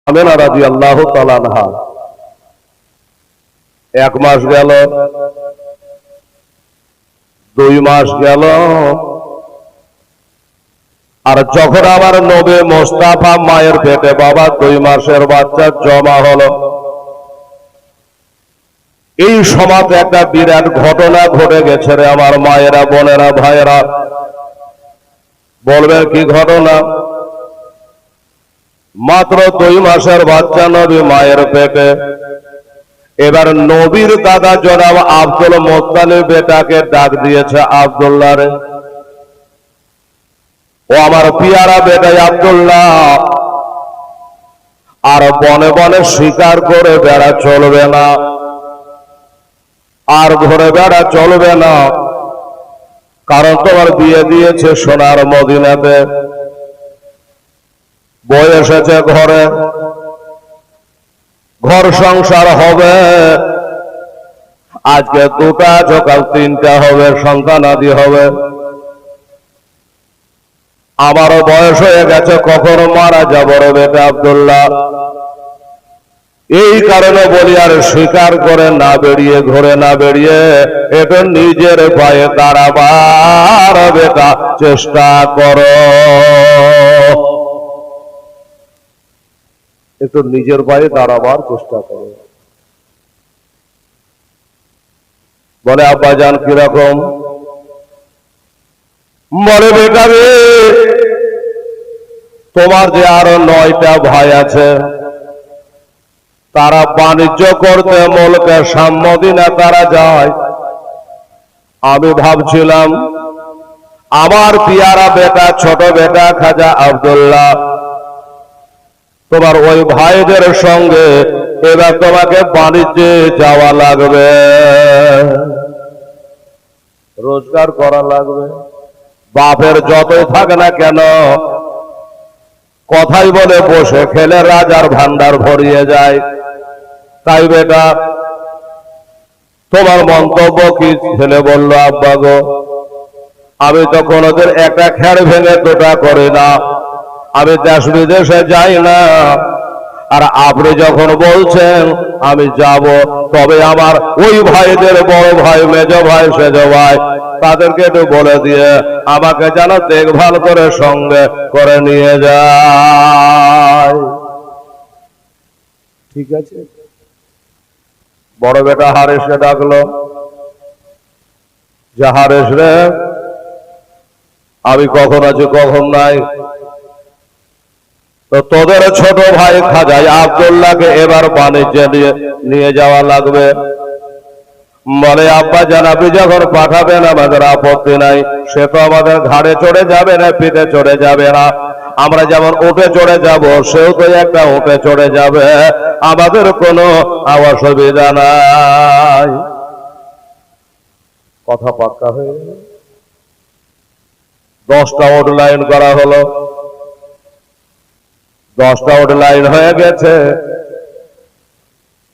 আমেনা রাদিয়াল্লাহু তাআলা আনহা এক মাস গেল, 2 মাস গেল, আর যখন আমার নবী মোস্তাফা মায়ের পেটে বাবা 2 মাসের বাচ্চা জমা হলো, এই সমাজে একটা বিরাট ঘটনা ঘটে গেছে রে আমার মায়েরা, বোনেরা, ভাইয়েরা। বলবেন কি ঘটনা? মাত্র 2 মাসের বাচ্চা নবী মায়ের পেটে। এবার নবীর দাদা জনাব আব্দুল মুত্তালিব বেটাকে ডাক দিয়েছে, আব্দুল্লাহ রে, ও আমার পিয়ারা বেটাই আব্দুল্লাহ, আর বনে বনে শিকার করে বেড়া চলবে না, আর ঘুরে বেড়া চলবে না, কারণ তোমার বিয়ে দিয়েছে সোনার মদিনাতে, বই এসেছে ঘরে, ঘর সংসার হবে, আজকে 2টা সকাল 3টা হবে, সন্তানাদি হবে। আমারও বয়স হয়ে গেছে, কখন মারা যাব রে বেটা আব্দুল্লাহ। এই কারণে বলি আর স্বীকার করে না বেরিয়ে, ঘুরে না বেরিয়ে, এটা নিজের পায়ে দাঁড়াবার বেটা চেষ্টা করো, একটু নিজের পায়ে দাঁড়াবার চেষ্টা করো। বলে আব্বা জান কিরকম? বলে বেটা রে, তোমার যে আরো 9টা ভাই আছে, তারা বাণিজ্য করতে মুলকে শাম মদিনা তারা যায়। আমি ভাবছিলাম আমার পিয়ারা বেটা, ছোট বেটা খাজা আব্দুল্লাহ, তোমার ওই ভাইদের সঙ্গে এবার তোমাকে বাণিজ্যে যাওয়া লাগবে, রোজগার করা লাগবে। বাপের যতই থাকে না কেন, কথাই বলে বসে খেলে রাজার ভান্ডার ভরিয়ে যায়। তাই বেটা তোমার মন্তব্য কি? ছেলে বলল, আব্বা গো, আমি তো কোনোদিন একটা খের ভেঙে 2টা করি না, আমি দেশ বিদেশে যাই না, আর আপনি যখন বলছেন আমি যাব, তবে আমার ওই ভাইদের বড় ভাই, মেজ ভাই, সেজ ভাই, তাদেরকে একটু বলে দিয়ে আমাকে যেন দেখভাল করে সঙ্গে করে নিয়ে যায়। ঠিক আছে। বড় বেটা হারেসকে ডাকলো, যে হারেস রে, আমি কখন আছি কখন নাই, তো তোদের ছোট ভাই খাজাই আব্দুল্লাহকে এবার বাণিজ্যে নিয়ে যাওয়া লাগবে। বলে আব্বা জান, আপনি যখন পাঠাবেন আমাদের আপত্তি নাই, সে তো আমাদের ঘাড়ে চড়ে যাবে না, পিঠে চড়ে যাবে না, আমরা যেমন উঠে চড়ে যাব, সেও তো একটা উঠে চড়ে যাবে, আমাদের কোনো অসুবিধা নাই। কথা পাক্কা হয়ে গেল। 10টা ওট লাইন করা হলো, 10টা ওট লাইন হয়ে গেছে।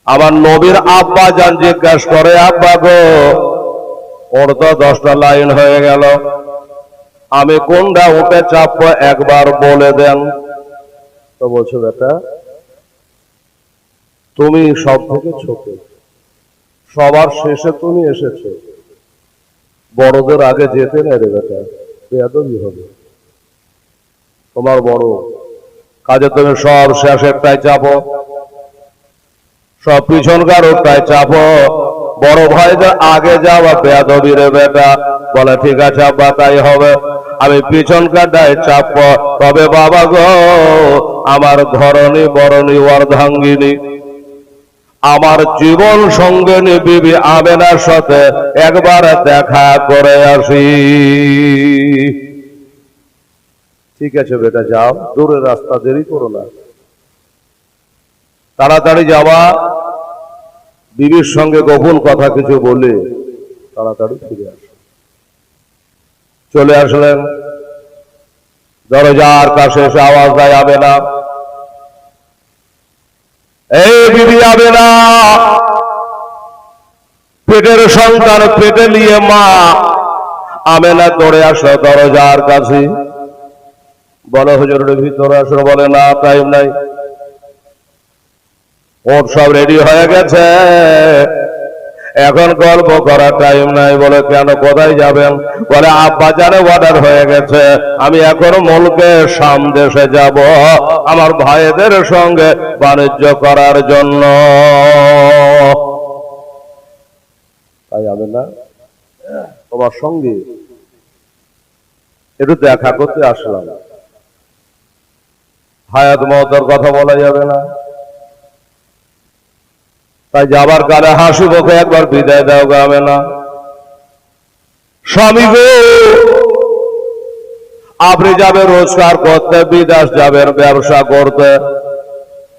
আমার নবীর আব্বা জান জিজ্ঞাসা করে, আব্বা গো, ওর তো 10টা লাইন হয়ে গেল, আমি কোনটা উঠে চাপবো একবার বলে দেন। তো বলছো, বেটা তুমি সব থেকে ছোট, সবার শেষে তুমি এসেছো, বড়দের আগে যেতে না রে বেটা, বেয়াদবি হবে, তোমার বড় কাজে তুমি সব শেষেরটাই চাপো, সব পিছনকার ওটাই চাপো, বড় ভাইদের আগে যাওয়া বেয়াদবি রে বেটা। বলে ঠিক আছে আব্বা, তাই হবে, আমি পিছনকারটাই চাপবো। তবে বাবা গো, আমার ধরনী বরণী অর্ধাঙ্গিনী, আমার জীবন সঙ্গিনী বিবি আমেনার সাথে একবার দেখা করে আসি। ঠিক আছে বেটা, যাও, দূরের রাস্তা, দেরি করো না, তাড়াতাড়ি যাওয়া। বিবির সঙ্গে গোপন কথা কিছু বলে তাড়াতাড়ি ফিরে আসো। চলে আসলেন, দরজার কাছে এসে আওয়াজ দেয় আমেনা, এই বিবি আমেনা, পেটের সন্তান পেটে নিয়ে মা আমেনা দৌড়ে আসো দরজার কাছে। বলো হুজুরের ভিতরে আসো। বলে না, টাইম নাই। ওর সব রেডি হয়ে গেছে, এখন গল্প করার টাইম নাই। বলে কেন, কোথায় যাবেন? বলে আব্বা জানে অর্ডার হয়ে গেছে, আমি এখন মুলকে শাম দেশে যাব আমার ভাইদের সঙ্গে বাণিজ্য করার জন্য। তাই যাবে না তোমার সঙ্গে একটু দেখা করতে আসলাম। হায়াত মওতের কথা বলা যাবে না, তাই যাবার কালে হাসি মুখে একবার বিদায় দাও যাবে না। স্বামী গো, আপনি যাবেন রোজগার করতে, বিদেশ যাবেন ব্যবসা করতে,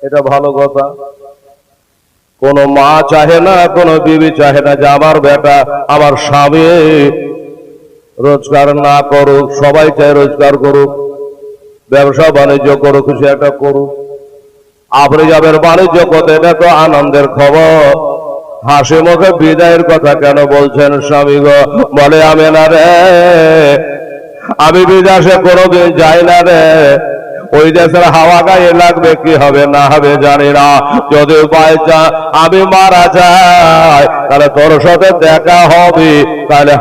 এটা ভালো কথা। কোন মা চাহে না, কোন বিবি চাহে না যে আমার বেটা, আমার স্বামী রোজগার না করুক। সবাই চায় রোজগার করুক, ব্যবসা বাণিজ্য করুক, কিছু একটা করুক। আপনি যাবেন বাণিজ্য করতে, এটা তো আনন্দের খবর। হাসি মুখে বিদায়ের কথা কেন বলছেন স্বামী গো? বলে আমি না রে, আমি বিদেশে কোনোদিন যাই না রে। ওই দেশের হাওয়া গায়ে লাগবে, কি হবে না হবে জানি না। যদি আমি মারা যাই, তাহলে তোর সাথে দেখা হবে, তাহলে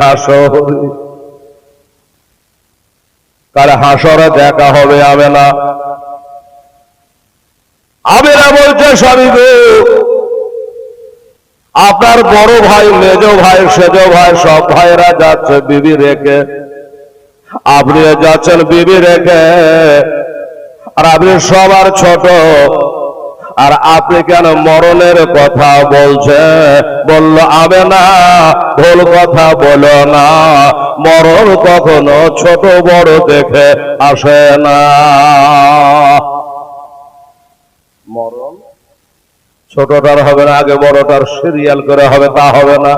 হাসরে দেখা হবে। আমি না বলছে স্বামী গো, আপনার বড় ভাই, মেজ ভাই, সেজ ভাই, সব ভাইরা যাচ্ছে বিবি রেখে, আপনিও যাচ্ছেন বিবি রেখে। আর আপনি সবার ছোট, আর আপনি কেন মরণের কথা বলছে? বলল আমি না, ভুল কথা বলো না। মরণ কখনো ছোট বড় দেখে আসে না। মরণ ছোটটার হবে না, আগে বড়টার সিরিয়াল করে হবে, তা হবে না।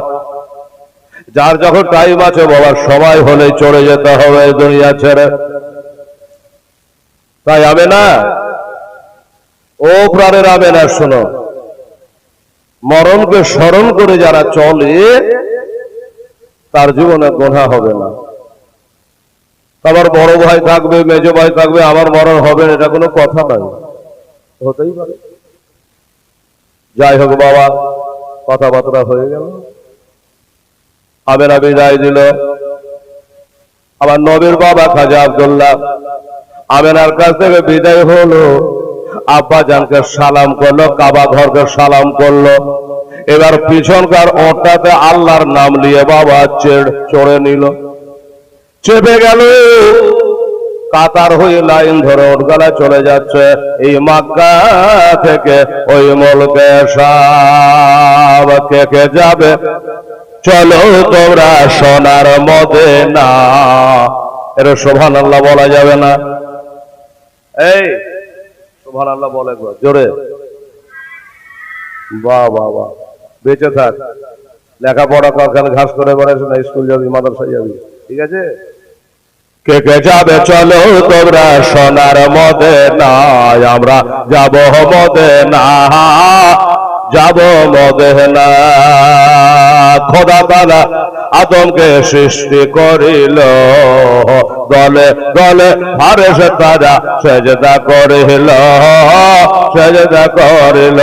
যার যখন টাইম আছে বাবার সময় হলে চলে যেতে হবে দুনিয়া ছেড়ে। তাই আমি না, ও প্রাণের আমি না, শোনো, মরণকে স্মরণ করে যারা চলে তার জীবনে গোনা হবে না। আমার বড় ভাই থাকবে, মেজ ভাই থাকবে, আমার মরণ হবে, এটা কোনো কথা নাই, হতেই পারে। যাই হোক বাবা, কথাবার্তা হয়ে গেল, আমেনা বিদায় দিল। আমার নবীর বাবা খাজা আব্দুল্লাহ আমেনার কাছ থেকে বিদায় হলো। আব্বা জানকে সালাম করলো, কাবা ঘরকে সালাম করলো। এবার পিছনকার ওটাতে আল্লাহর নাম নিয়ে বাবা চড়ে নিল, চেপে গেল। কাতার হয়ে লাইন ধরে ওটগালায় চলে যাচ্ছে, এই মক্কা থেকে ওই মুলকে শাম। কে যাবে? চলো তোমরা সোনার মদিনা। এর সুবহানাল্লাহ বলা যাবে না? এই সুবহানাল্লাহ বলে জোরে। বাহ বাহ বাহ, বেঁচে থাক, লেখাপড়া কারখানা ঘাস করে বেড়াস না, স্কুল যাবি, মাদ্রাসায় যাবি, ঠিক আছে? কে যাবে? চলো তোমরা সোনার মদিনা। আমরা যাব মদিনা, যাব মদিনা। খোদা তাআলা আদমকে সৃষ্টি করিল, দলে দলে ফেরেশতারা সেজদা করিল, সেজদা করিল।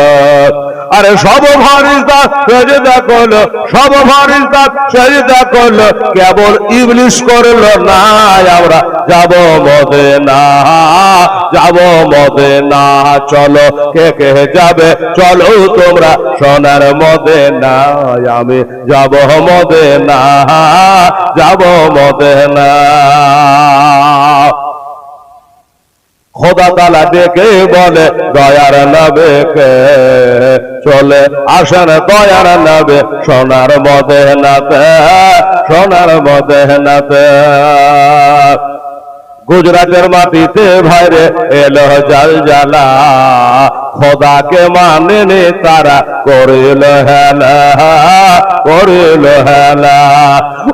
আরে সব ফেরেশতা সেজদা করলো, সব ফেরেশতা সেজদা করলো, কেবল ইবলিস করলো না। আমরা যাব মদিনা, যাব মদিনা। চলো কে যাবে? চলো তোমরা সোনার মদিনা। আমি যাব মদিনা, যাব মদিনা। খোদা তাআলা ডেকে বলে দয়ার নবীকে, চলে আসেন দয়ার নবী সোনার মদিনাতে, সোনার মদিনাতে। গুজরাটের মাটিতে ভাইরে এলো জালজালা, খোদাকে মানেনি তারা করিল হেলা, করিল হেলা।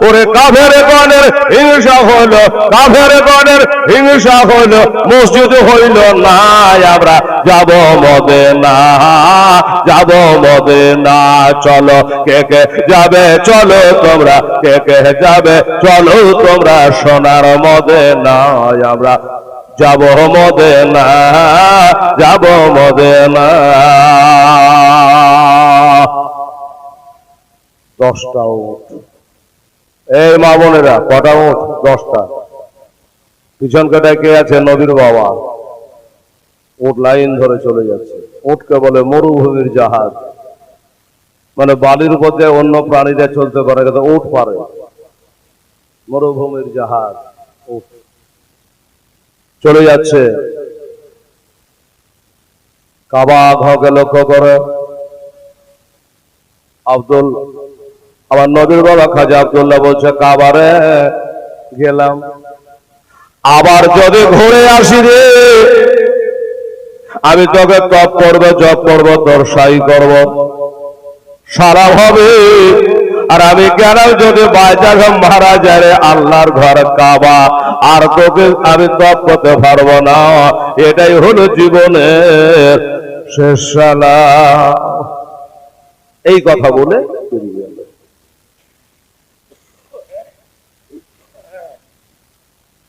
ওরে কাফের গণের হিংসা হলো, কাফের গণের হিংসা হলো, মসজিদ হইল না। আমরা যাব মদিনা, যাব মদিনা। চলো কে যাবে? চলো তোমরা কে যাবে? চলো তোমরা সোনার মদিনা। আমরা যাব মদিনা, যাব মদিনা। 10টা উট। এই মা বোনেরা, কটা উট? 10টা। পিছন কাটায় কে আছে? নবীর বাবা। উট লাইন ধরে চলে যাচ্ছে। উটকে বলে মরুভূমির জাহাজ, মানে বালির উপর দিয়ে অন্য প্রাণীরা চলতে পারে, কিন্তু উট পারে। মরুভূমির জাহাজ, উট চলে যাচ্ছে। কাবা ঘরকে লক্ষ্য করে আব্দুল, আমার নবীর বাবা খাজা আব্দুল্লাহ বলছে, কাবারে গেলাম, আবার যদি ঘুরে আসি রে, আমি তোকে তপ করবো, জপ করবো, তোর সাই করব, সারা হবে। আর আমি কেন যদি বাইচার মারা যায় রে আল্লাহর ঘর কাবা, আর তোকে আমি তপ করতে পারবো না। এটাই হলো জীবনের শেষ সালাম। এই কথা বলে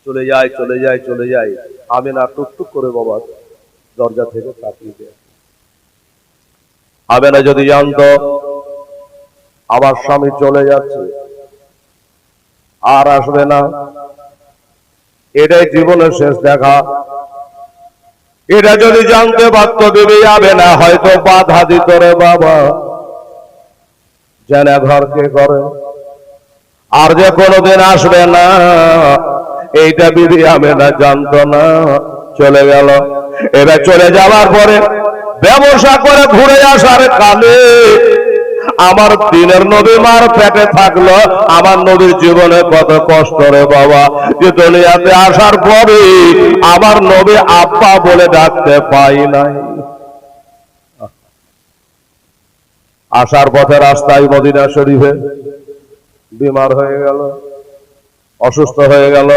চলে যায়, চলে যায়, চলে যায়। আমি না টুকটুক করে বাবা দরজা থেকে তাকিয়ে দেয়। আমি না যদি জানতো আমার স্বামী চলে যাচ্ছে, আর আসবে না, এটাই জীবনের শেষ দেখা, এটা যদি জানতে পারতো বিবি যাবে না, হয়তো বাধা দিত রে বাবা, জানা ঘর কে করে, আর যে কোনোদিন আসবে না, এইটা বিবি যাবে না, জানতো না, চলে গেল। এবার চলে যাওয়ার পরে ব্যবসা করে ঘুরে আসার কালে আমার দিনের নবী মার পেটে থাকলো। আমার নবীর জীবনে কত কষ্ট রে বাবা, যে দুনিয়াতে আসার পরে আমার নবী আব্বা বলে ডাকতে পাই নাই। আসার পথে রাস্তায় মদিনা শরীফে বিমার হয়ে গেল, অসুস্থ হয়ে গেল।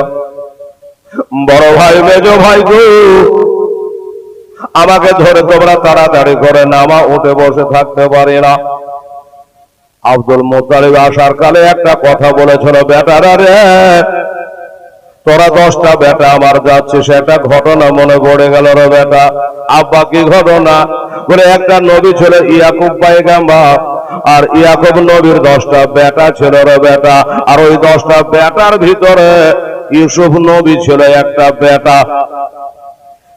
বড় ভাই, মেজ ভাই গো, আমাকে ধরে তোমরা তাড়াতাড়ি করে নামা, উঠে বসে থাকতে পারি না। আব্দুল মুত্তালিব আসার কালে একটা কথা বলেছিল, বেটারা রে, তোরা 10টা বেটা আমার যাচ্ছে, সেটা ঘটনা মনে পড়ে গেল রে বেটা। আব্বা কি ঘটনা? বলে একটা নবী ছিল ইয়াকুব পয়গম্বর, আর ইয়াকুব নবীর 10টা বেটা ছিল রে বেটা, আর ওই 10টা বেটার ভিতরে ইউসুফ নবী ছিল একটা বেটা।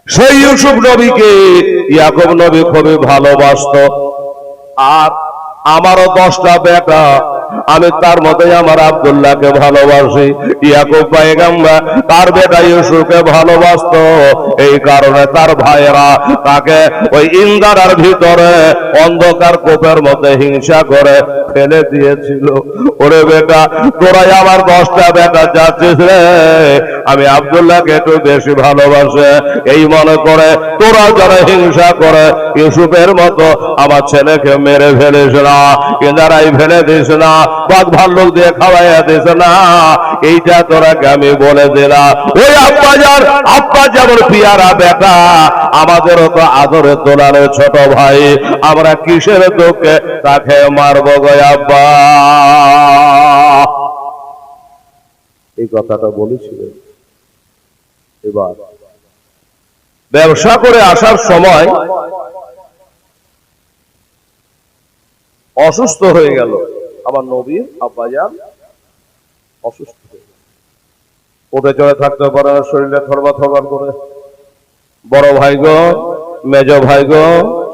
সেই ইউসুফ নবীকে ইয়াকুব নবী খুবই ভালোবাসত। আর আমারও 10টা বেটা, আমি তার মধ্যে আমার আব্দুল্লাহকে ভালোবাসি। ইয়াকুব পয়গম্বর তার বেটা ইউসুফকে ভালোবাসত, এই কারণে তার ভাইয়েরা তাকে ওই ইন্দারার ভিতরে অন্ধকার কূপের মধ্যে হিংসা করে ফেলে দিয়েছিল। ওরে বেটা, তোরাই আমার 10টা বেটা যাচ্ছিস রে, আমি আব্দুল্লাহকে একটু বেশি ভালোবাসে, এই মনে করে তোরা যারা হিংসা করে ইউসুফের মতো আমার ছেলেকে মেরে ফেলিস না, ইন্দারাই ফেলে দিস না, বাঘ ভাল্লুক দিয়ে খাওয়াইয়া দিস না, এইটা তোরাকে আমি বলে দিলাম। ওই আব্বা যেমন পিয়ারা বেটা, আমাদেরও তো আদরে তোলার ছোট ভাই, আমরা কিসের দুঃখে তাকে মারব গো আব্বা? এই কথাটা বলেছিলেন। এবার ব্যবসা করে আসার সময় অসুস্থ হয়ে গেল আমার নবীর আব্বাজান, অসুস্থ হয়ে গেল, উঠে চড়ে থাকতে পারে না, শরীরে থরবার থরবার করে। বড় ভাই গো, মেজ ভাই গো,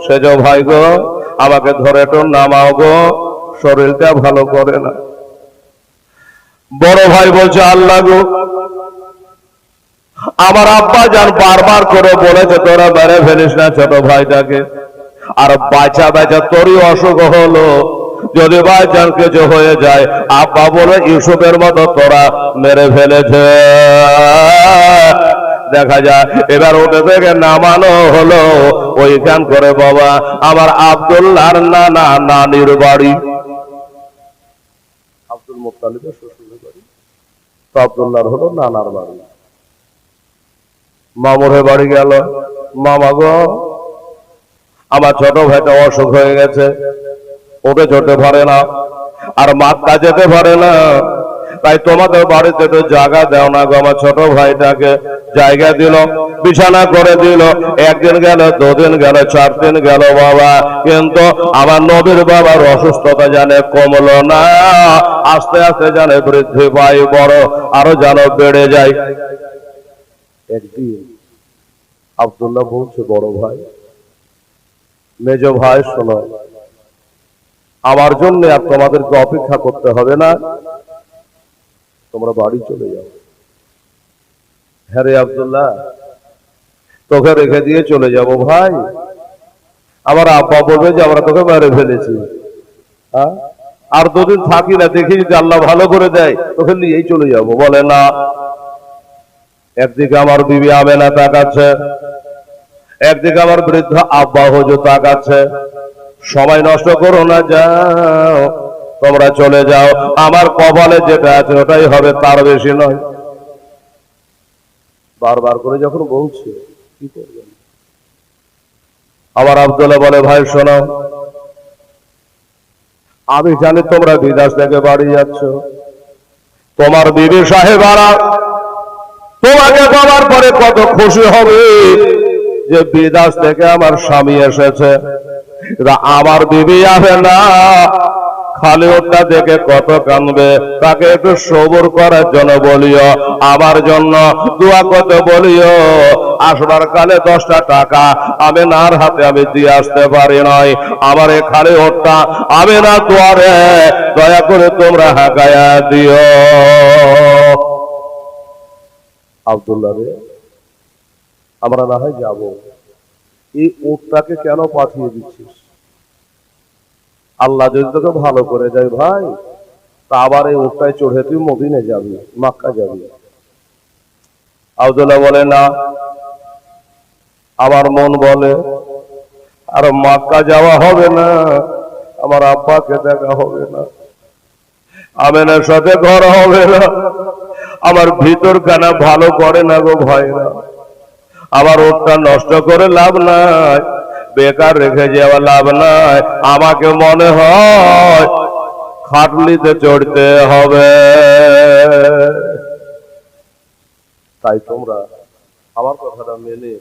সেজ ভাই গো, আমাকে ধরে একটু নামাও গো, শরীরটা ভালো করে না। বড় ভাই বলছে, আল্লাহ গো, আমার আব্বাজান বারবার করে বলেছে তোরা মেরে ফেলিস না ছোট ভাইটাকে, আর বাঁচা বাঁচা তোরই অসুখ হলো, যদি ভাইজান কিছু হয়ে যায়, আব্বা বলে ইউসুফের মতো তোরা মেরে ফেলেছে। দেখা যায় এবার ওটা থেকে নামানো হলো ওইখান করে বাবা আমার আব্দুল্লাহর নানা নানির বাড়ি, আব্দুল মুত্তালিবের শ্বশুরের বাড়ি, তো আব্দুল্লাহর হলো নানার বাড়ি। মামুরের বাড়ি গেল, মামা গো, আমার ছোট ভাইটা অসুখ হয়ে গেছে, উঠে চড়তে পারে না, আর মাত্রা যেতে পারে না, তাই তোমাদের বাড়িতে তো জায়গা দাও না গো। আমার ছোট ভাইটাকে জায়গা দিল, বিছানা করে দিল, একদিন গেল, দুদিন গেল, 4 দিন গেল বাবা, কিন্তু আমার নবীর বাবার অসুস্থতা জানে কমলো না, আস্তে আস্তে জানে বৃদ্ধি পায়, বড় আরো যেন বেড়ে যায়। একদিন আব্দুল্লাহ বলছে, বড় ভাই, মেজ ভাই, শোনো, আমার জন্য আর তোমাদেরকে অপেক্ষা করতে হবে না, তোমরা বাড়ি চলে যাও। হ্যাঁ রে আব্দুল্লাহ, তোকে রেখে দিয়ে চলে যাব ভাই? আমার আব্বা বলবে যে আমরা তোকে মেরে ফেলেছি, আর 2 দিন থাকি না, দেখি যদি আল্লাহ ভালো করে দেয় তোকে নিয়েই চলে যাব। বলে না। একদিকে আমার বিবি আমেনা তাকাচ্ছে, একদিকে আমার বৃদ্ধ আব্বা হুজুর তাকাচ্ছে। সময় নষ্ট করো না, যাও, তোমরা চলে যাও, আমার কপালে যেটা আছে ওটাই হবে, তার বেশি নয়। বারবার করে যখন বলছে, কি করবেন? আবার আব্দুল্লাহ বলে, ভাই শোনো, আমি জানি তোমরা বিদেশ থেকে বাড়ি যাচ্ছ, তোমার বিবি সাহেবারা তোমাকে পাওয়ার পরে কত খুশি হবে যে বিদেশ থেকে আমার স্বামী এসেছে। আমার বিবি আসে না, খালি ওটা দেখে কত কাঁদবে। তাকে একটু সবর করার জন্য বলিও, আমার জন্য দোয়া করতে বলিও। আসবার কালে 10টা টাকা আমি নার হাতে আমি দিয়ে আসতে পারি নাই, আমার এই খালি ওটা আমি না দুয়ারে দয়া করে তোমরা হাঁকায়া দিও। আব্দুল্লাহ রে, আমরা না হয় যাবো, এই ওটটাকে কেন পাঠিয়ে দিচ্ছিস? আল্লাহ যদি তোকে ভালো করে যায় ভাই, তা আবার এই ওটটায় চড়ে তুই মদিনে যাবি, মক্কা যাবি। আব্দুল্লাহ বলে, না, আমার মন বলে আর মক্কা যাওয়া হবে না, আমার আব্বাকে দেখা হবে না, আমেনার সাথে ঘর হবে না, আমার ভিতর কানা ভালো করে না গো ভাইরা, আমার ওটটা নষ্ট করে লাভ নাই, বেকার রেখে যাওয়া লাভ নাই, আমাকে মনে হয় খাটলিতে চড়তে হবে। তাই তোমরা আমার কথাটা মেনে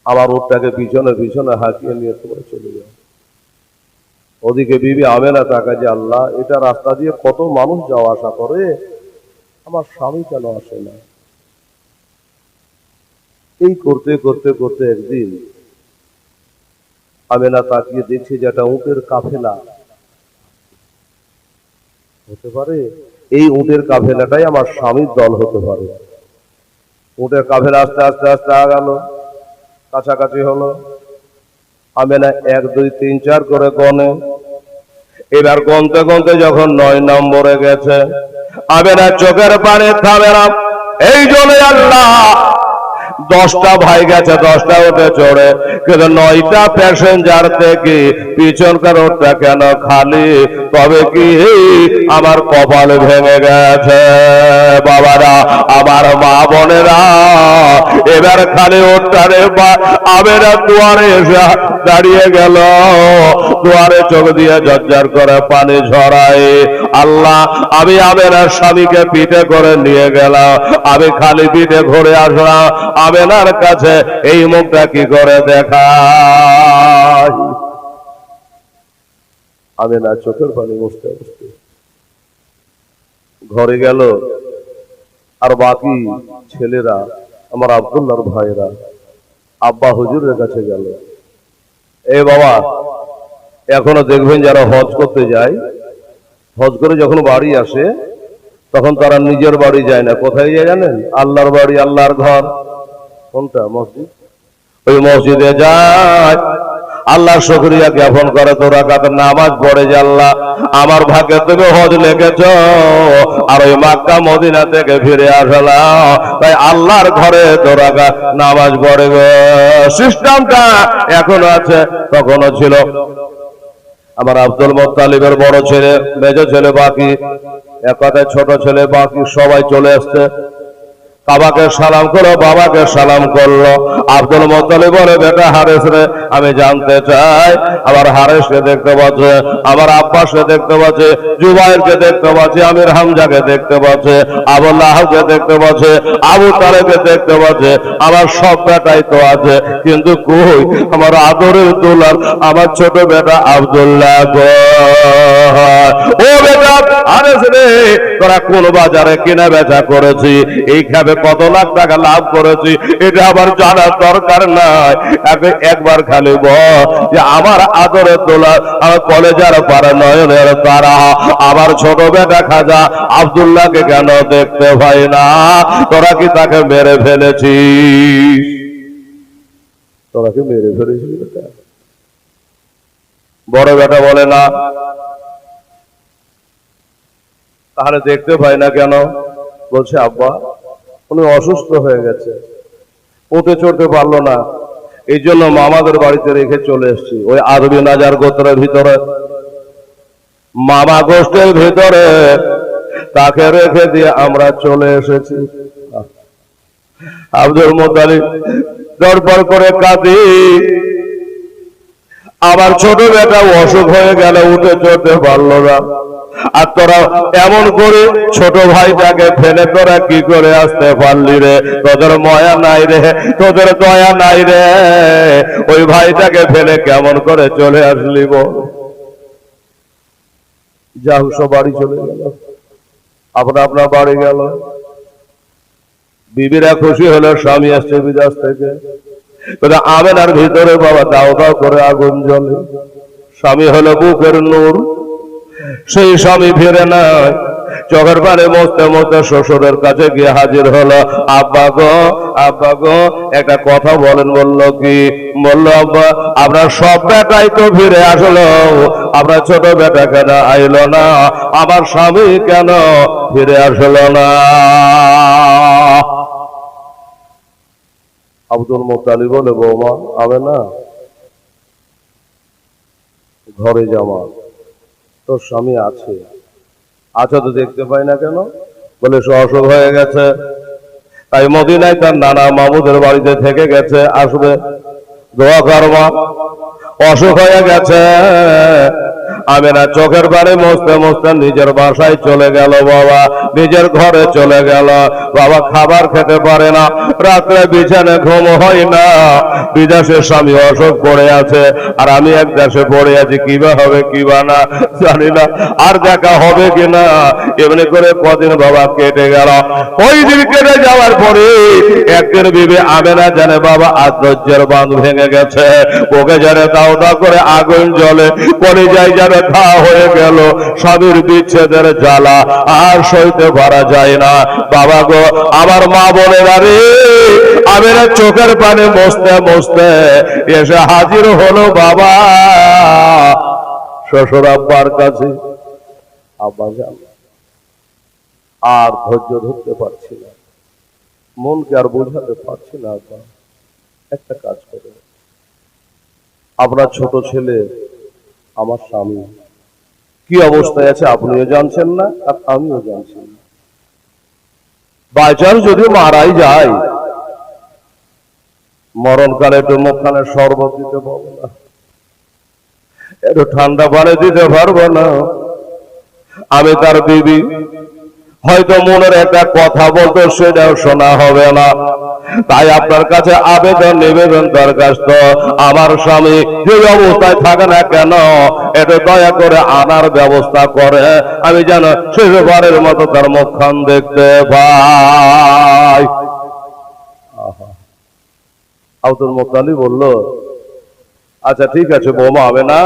আমার ওটটাকে পিছনে পিছনে হাঁকিয়ে নিয়ে তোমরা চলে যাও। ওদিকে বিবি আমেনা তাকা যে, আল্লাহ, এটা রাস্তা দিয়ে কত মানুষ যাওয়া আসা করে, আমার স্বামী কেন আসে না? এই করতে করতে করতে একদিন আমেনা তাকিয়ে দেখছে যে একটা উটের কাফেলা হতে পারে, এই উটের কাফেলাটাই আমার স্বামীর দল হতে পারে। উটের কাফেলা আস্তে আস্তে আস্তে আগালো, কাছাকাছি হলো। আমেনা 1, 2, 3, 4 করে গনে। এবার গনতে গনতে যখন 9 নম্বরে গেছে, আমেনা চোখের পানি থামে না। এই জন্য আল্লাহ 10টা ভাই গেছে, 10টা উঠে চড়ে, কিন্তু 9টা প্যাসেঞ্জার থেকে পিছনকার ওটা কেন খালি? তবে কি আমার কপাল ভেঙে গেছে বাবারা, আমার মা বোনেরা। এবার খালি ওটারে আমেনা দুয়ারে এসে দাঁড়িয়ে গেল, দুয়ারে চোখ দিয়ে ঝরঝর করে পানি ঝরায়। আল্লাহ, আমি আমেনার স্বামীকে পিঠে করে নিয়ে গেলাম, আমি খালি পিঠে ঘুরে আসলাম, আমেনার কাছে এই মুখটা কি করে দেখাই? আমেনা চোখের পানি মুছতে মুছতে ঘরে গেল, আর বাকি ছেলেরা, আমার আব্দুল্লাহর ভাইরা আব্বা হুজুরের কাছে গেল। এ বাবা, এখনো দেখবেন যারা হজ করতে যায়, হজ করে যখন বাড়ি আসে তখন তারা নিজের বাড়ি যায় না, কোথায় যায় জানেন? আল্লাহর বাড়ি, আল্লাহর ঘর। কোনটা? মসজিদ। ওই মসজিদে যায়, আল্লাহর শুকরিয়া জ্ঞাপন করে, 2 রাকাত নামাজ পড়ে যে আল্লাহ, আমার ভাগ্যে তুমি হজ লেগেছ, আর ওই মক্কা মদিনা থেকে ফিরে আসলাম, তাই আল্লাহর ঘরে 2 রাকাত নামাজ পড়ে গো। সিস্টেমটা এখনো আছে, তখনও ছিল। আমার আব্দুল মুত্তালিবের বড় ছেলে, মেজ ছেলে বাকি, এক কথায় ছোট ছেলে বাকি, সবাই চলে আসছে। বাবাকে সালাম করো, বাবাকে সালাম করলো। আব্দুল মুত্তালিব বলে, বেটা হারেস রে, আমি জানতে চাই আমার হারেসকে দেখতে পাচ্ছে, আমার আব্বাসকে দেখতে পাচ্ছে, জুবাইরকে দেখতে পাচ্ছে, আমির হামজাকে দেখতে পাচ্ছে, আবু লাহাবকে দেখতে পাচ্ছে, আবু তালেবকে দেখতে পাচ্ছে, আমার সব বেটাই তো আছে, কিন্তু কই আমার আদরের দুলাল আমার ছোট বেটা আব্দুল্লাহ গো। ও বেটা হারেস রে, তোরা কোন বাজারে কিনা বেচা করেছি, এই খাবে কত লাখ টাকা লাভ করেছি, এটা আবার জানার দরকার নাই। একবার খালি বল যে আমার আদরের দোলা, আমার কলেজার পাড়া নয়নের তারা, আমার ছোট বেটা খাজা আব্দুল্লাহকে কেন দেখতে পাই না? তোরা কি তাকে মেরে ফেলেছিস? তোরা কি মেরে ফেলেছিস? বড় বেটা বলে না। তাহলে দেখতে পাই না কেন? বলছে আব্বা উনি অসুস্থ হয়ে গেছে, উঠে চড়তে পারলো না, এই জন্য মামাদের বাড়িতে রেখে চলে এসেছি। ওই আরবি নাজার গোত্রের ভিতরে, মামা গোষ্ঠীর ভিতরে তাকে রেখে দিয়ে আমরা চলে এসেছি। আব্দুল মুত্তালিব দরবার করে কাঁদি, আমার ছোট বেটা অসুখ হয়ে গেল, উঠে চড়তে পারলো না, আর তোরা এমন করে ছোট ভাইটাকে ফেলে তোরা কি করে আসতে পারলি রে? তোদের মায়া নাই রে, তোদের দয়া নাই রে, ওই ভাইটাকে ফেলে কেমন করে চলে আসলি বল? যা সব বাড়ি চলে গেল, আপনার বাড়ি গেল। বিবিরা খুশি হলো, স্বামী আসছে বিদেশ থেকে, আমেনার ভিতরে বাবা দাও দাও করে আগুন জ্বলে। স্বামী হলো বুকের নূর, সেই স্বামী ফিরে নাই, চোখের পানি মুছতে মুছতে শ্বশুরের কাছে গিয়ে হাজির হলো। আব্বা গো, আব্বা গো, একটা কথা বলেন। বললো কি? বললো আব্বা আপনার সব বেটাই তো ফিরে আসলো, আপনার ছোট বেটা কেন আইলো না? আমার স্বামী কেন ফিরে আসলো না? আব্দুল মুত্তালিব বলে, বৌমা হবে না, ঘরে যাওয়া, তোর স্বামী আছে। আচ্ছা তো দেখতে পাই না কেন? বলে সে অসুখ হয়ে গেছে, তাই মদিনায় তার নানা মামুদের বাড়িতে থেকে গেছে, আসবে, দোয়া করবা। অসুখ হয়ে গেছে। আমেনা চোখের পানি মুছতে মুছতে নিজের বাসায় চলে গেল বাবা, নিজের ঘরে চলে গেল বাবা। খাবার খেতে পারে না, রাত্রে বিছানে ঘুম হয় না, বিদেশের স্বামী অসুখ পড়ে আছে, আর আমি এক দেশে পড়ে আছি, কিবা হবে কিবা না জানি না, আর দেখা হবে কিনা। এমনি করে কদিন বাবা কেটে গেল। ওই দিন কেটে যাওয়ার পরে একদিন বিবি আমেনা জানে বাবা আশ্চর্যের বাঁধ ভেঙে গেছে, ওকে জানে দাও দাও করে আগুন জ্বলে, কলিজায় যেন ঘা হয়ে গেল। স্বামীর বিচ্ছেদের জ্বালা আর সইতে পারা যায় না। বাবা গো, আমার মা বলে রে, আমেনা চোখের পানি মুছতে মুছতে এসে হাজির হলো বাবা শ্বশুর আব্বার কাছে। আব্বা জান আর ধৈর্য ধরতে পারছি না, মনকে আর বোঝাতে পারছি না। আব্বা একটা কাজ করে, আপনার ছোট ছেলে আমার স্বামী কি অবস্থায় আছে আপনিও জানছেন না, আর আমিও জানছি না। বাইচান্স যদি মারাই যায়, মরণকালে একটু মুখখানে শরবত দিতে পারবো না, একটু ঠান্ডা পানি দিতে পারবো না। আমি তার বিবি, হয়তো মনের একটা কথা বলতো, সেটাও শোনা হবে না। তাই আপনার কাছে আবেদন নিবেদন দরখাস্ত, আমার স্বামী যে অবস্থায় থাকে না কেন, এটা দয়া করে আনার ব্যবস্থা করে, আমি যেন শেষবারের মতো তার মুখখান দেখতে পাই। আব্দুল মুত্তালিব বলল, আচ্ছা ঠিক আছে বৌমা, হবে না,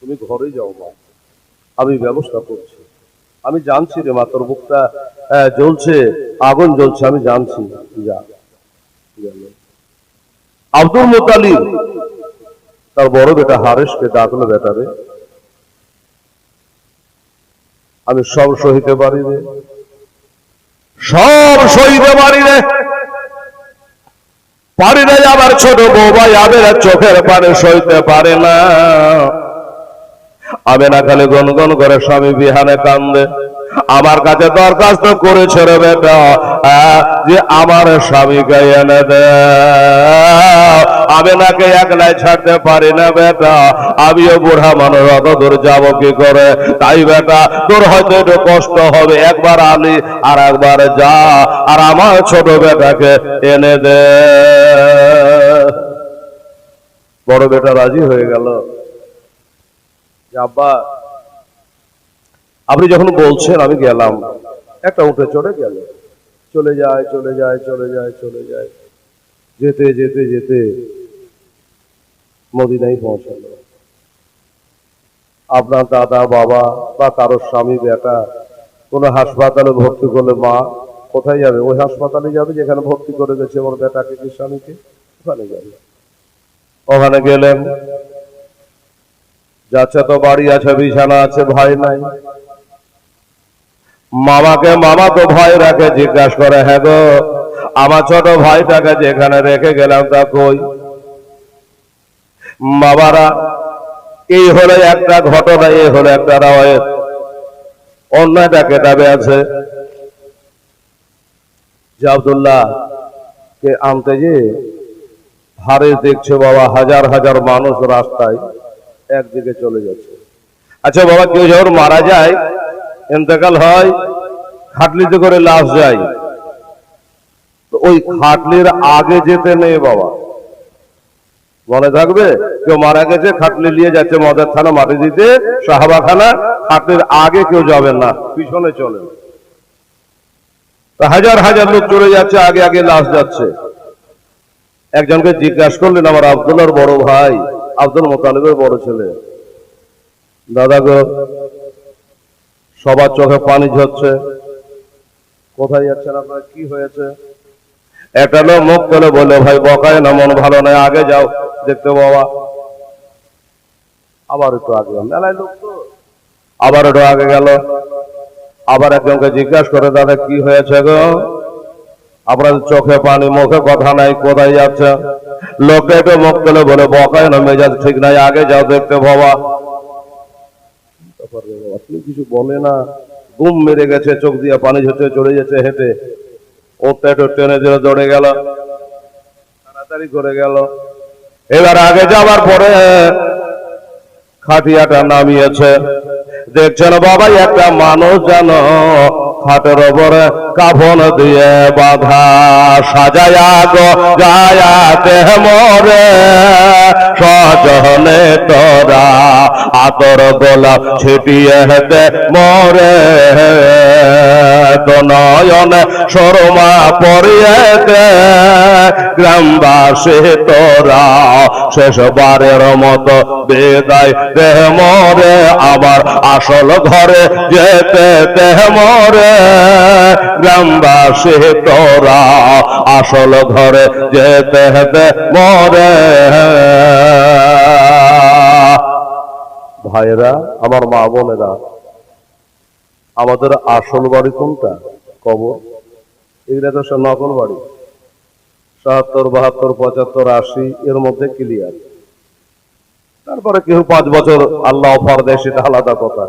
তুমি ঘরে যাও মা, আমি ব্যবস্থা করছি। আমি জানছি রে মা, তোর বুকটা জ্বলছে, আগুন জ্বলছে, আমি জানছি। আব্দুল মুত্তালিব তার বড় বেটা হারেসকে ডাকলো, বেটা রে আমি সব সহিতে পারি রে, সব সহিতে পারি রে, পারি রে। আমার ছোট বউ ভাই আমেনা চোখের পানি সইতে পারে না। আমেনা খালি গনগন করে স্বামী বিহানে কান্দে, আমার কাছে দরখাস্ত করেছে রে বেটা যে আমার স্বামীকে এনে দে। আমি নাকি একলাই ছাড়তে পারি না বেটা, আমিও বুড়া মানুষ, অত দূর যাবো কি করে? তাই বেটা তোর হয়তো একটু কষ্ট হবে, একবার আলি আর একবার যা, আর আমার ছোট বেটাকে এনে দে। বড় বেটা রাজি হয়ে গেল। আব্বা আপনি যখন বলছেন আমি গেলাম, একটা উঠে চড়ে গেল, চলে যায় চলে যায় চলে যায় চলে যায়, যেতে যেতে যেতে মদিনায় পৌঁছালো। আপনার দাদা বাবা বা কারোর স্বামী বেটা কোনো হাসপাতালে ভর্তি করলে মা কোথায় যাবে? ওই হাসপাতালে যাবে যেখানে ভর্তি করে গেছে ওর বেটাকে কি স্বামীকে, ওখানে যাবে। ওখানে গেলেন, যাচ্ছে তো বাড়ি আছে, বিছানা আছে, ভাই নাই। মামাকে মামা তো ভয় রাখে, জিজ্ঞাসা করে হ্যাঁ গো আমার ছোট ভাইটাকে যেখানে রেখে গেলাম তা কই? বাবারা এই হলো একটা ঘটনা, এই হলো একটা রাওয়ায়াত। অন্যটা কেতাবে আছে যে আব্দুল্লাহ কে আনতে যে হারে দেখছে বাবা হাজার হাজার মানুষ রাস্তায় একদিকে চলে যাচ্ছে। আচ্ছা বাবা কেউ যখন মারা যায়, ইন্তেকাল হয়, খাটলিতে করে লাশ যায়, তো ওই খাটলির আগে যেতে নেই বাবা, মনে থাকবে? কেউ মারা গেছে, খাটলি নিয়ে যাচ্ছে মদের থানা মাটি দিতে, সাহাবাখানা, খাটলির আগে কেউ যাবে না, পিছনে চলে। হাজার হাজার লোক চলে যাচ্ছে, আগে আগে লাশ যাচ্ছে। একজনকে জিজ্ঞাসা করলেন, আমার আব্দুল্লাহর বড় ভাই, আব্দুল মোতালেবের বড় ছেলে, দাদা গো সবার চোখে পানি ঝরছে, কোথায় যাচ্ছেন আপনার, কি হয়েছে? একটা লোক মুখ করে বলে, ভাই বকায় না, মন ভালো নয়, আগে যাও দেখতে বাবা। আবার একটু আগে, মেলায় লোক তো, আবার একটু আগে গেল। আবার একজনকে জিজ্ঞাসা করে, দাদা কি হয়েছে গো? আপনার চোখে পানি, মুখে কথা নাই, কোথায় যাচ্ছে? লোকটা একটু মুখ করে বলে, বকায় না, মেজাজ ঠিক নাই, আগে যাও দেখতে বাবা। আপনি কিছু বলে না, ঘুম মেরে গেছে, চোখ দিয়ে পানি ঝরছে, চলে যাচ্ছে হেঁটে। ওটা একটু টেনে ধরে দৌড়ে গেল, তাড়াতাড়ি করে গেল। এবার আগে যাওয়ার পরে খাটিয়াটা নামিয়েছে, দেখছেন বাবা একটা মানুষ যেন খাটের ওপরে কাফন দিয়ে বাঁধা, সাজায়া গো গায়াতে মরে সজনে তোরা আতর গোলাপ ছিটিয়ে হেতে মরে, তো নয়নে শর্মা পড়িয়ে দে গ্রামবাসী তোরা শেষবারের মতো বিদায় দেহ মরে, আবার আসল ঘরে যেতে দেহ মরে গ্রামবাসী তোরা আসল ঘরে যেতে দে মরে। ভাইরা আমার মা বোনেরা, আমাদের আসল বাড়ি কোনটা? কবর। এগুলা তো সব নকল বাড়ি, ৭৭, ৭২, ৭৫, ৮০ এর মধ্যে ক্লিয়ার। তারপরে কেউ 5 বছর আল্লাহ অফার দেয়, সেটা আলাদা কথা।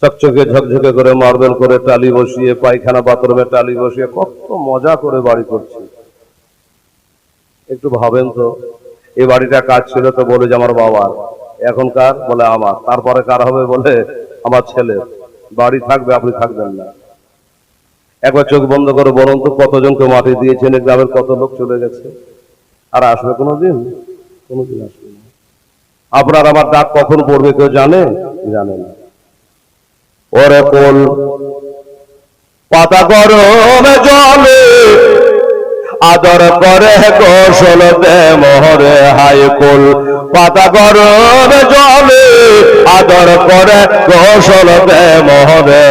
চকচকে ঝকঝকে করে মার্বেল করে টালি বসিয়ে, পায়খানা বাথরুমে টালি বসিয়ে কত মজা করে বাড়ি করছে। একটু ভাবেন তো, এই বাড়িটা কাজ ছিল তো বলে যে আমার বাবার, এখন কার? বলে আমার। তারপরে কার হবে? বলে আমার ছেলে। বাড়ি থাকবে, আপনি থাকবেন না। একবার চোখ বন্ধ করে বলুন তো, কতজনকে মাটি দিয়েছেন, গ্রামের কত লোক চলে গেছে, আর আসবে কোনোদিন? কোনোদিন আসবে না। আপনার আমার ডাক কখন পড়বে কেউ জানে? জানে না। ওরে কোল পাতা গরমে জলে আদর করে গোসল দে মোহরে, হাই কোল পাতা গরমে জলে আদর করে গোসল দে মোহরে,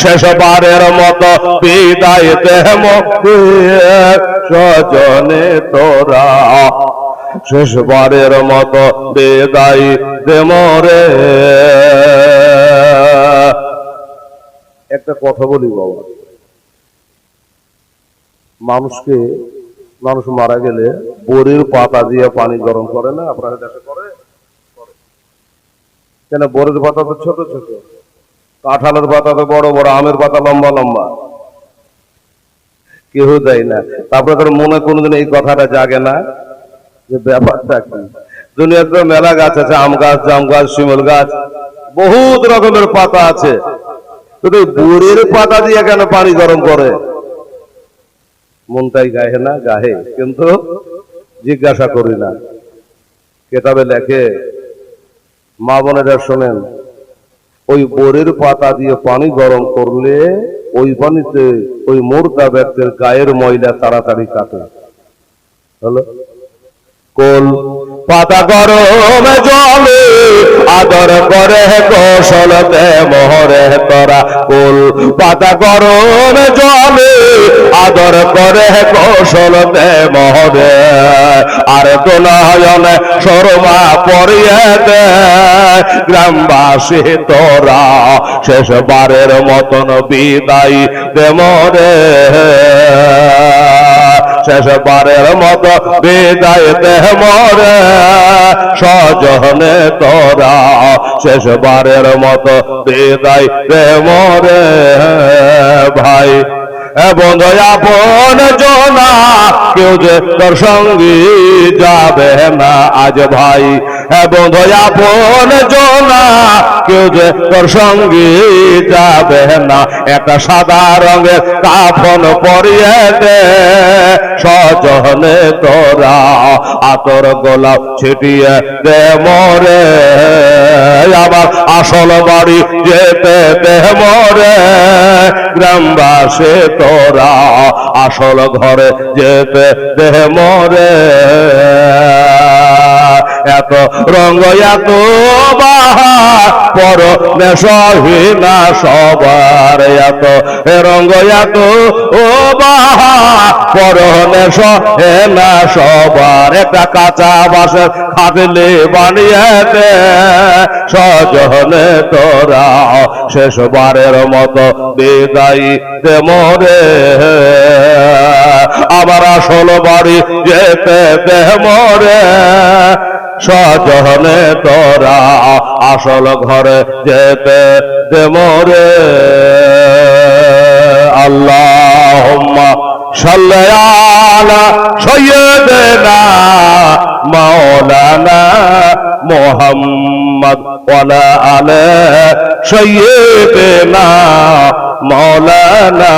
শেষবারের মতো বিদায় দে মোরে সজনে তোরা, শেষবারের মতো বিদায় দে মোরে। একটা কথা বলি বাবা, মানুষ মারা গেলে বড়ির পাতা দিয়ে পানি গরম করে না? আপনারা দেশে করে? কেন বরের পাতা তো ছোট ছোট, কাঁঠালের পাতা তো বড় বড়, আমের পাতা লম্বা লম্বা, কেউ দেয় না। তারপরে তোর মনে কোনোদিন এই কথাটা জাগে না যে ব্যাপারটা কি? দুনিয়াতে মেলা গাছ আছে, আম গাছ, জাম গাছ, শিমুল গাছ, বহুত রকমের পাতা আছে, কিন্তু বরের পাতা দিয়ে কেন পানি গরম করে? মনটাই গায়ে না, গায়ে, কিন্তু জিজ্ঞাসা করি না। কেতাবে লেখে, মা বোনেরা শোনেন, ওই বরের পাতা দিয়ে পানি গরম করলে ওই পানিতে ওই মুর্দা ব্যক্তির গায়ের ময়লা তাড়াতাড়ি কাটে। হলো কোল পাতা গরম জলে আদর করে কৌশলতে মোহরে তোরা, কোল পাতা গরম জলে আদর করে কৌশলতে মোহরে, আর দোনয়নে শর্মা পরিয়ে দে গ্রামবাসী তোরা, শেষবারের মতন বিদায় দে মোরে, শেষবারের মতো বিদায় দে মোরে সজনে তোরা, শেষবারের মতো বিদায় দে মোরে ভাই। বন্ধু আপন জনা কেউ যে তোর সঙ্গী যাবে না আজ ভাই, বন্ধু আপন জনা কেউ যে তোর সঙ্গী যাবে না, একটা সাদা রঙের কাফন পরিয়ে দে সজনে তোরা, আতর গোলাপ ছিটিয়ে দে মোরে, আবার আসল বাড়ি যেতে দে মোরে গ্রামবাসী তোরা, আসল ঘরে যেতে দে মোরে। এত রঙ এত বাহার পর সহিনা সবার, এত রঙ এত ও বাহার পর সহেনা সবার, একটা কাঁচা বাঁশের খাটলে বানিয়ে দে সজনে তোরা, শেষবারের মতো বিদায় দে মোরে, আবার আসল বাড়ি যেতে দে মোরে সজনে তোরা, আসল ঘরে যেতে দে মোরে। আল্লাহুম্মা সাল্লি আলা সাইয়্যিদিনা মাওলানা মুহাম্মদ ওয়া আলা সাইয়্যিদিনা মাওলানা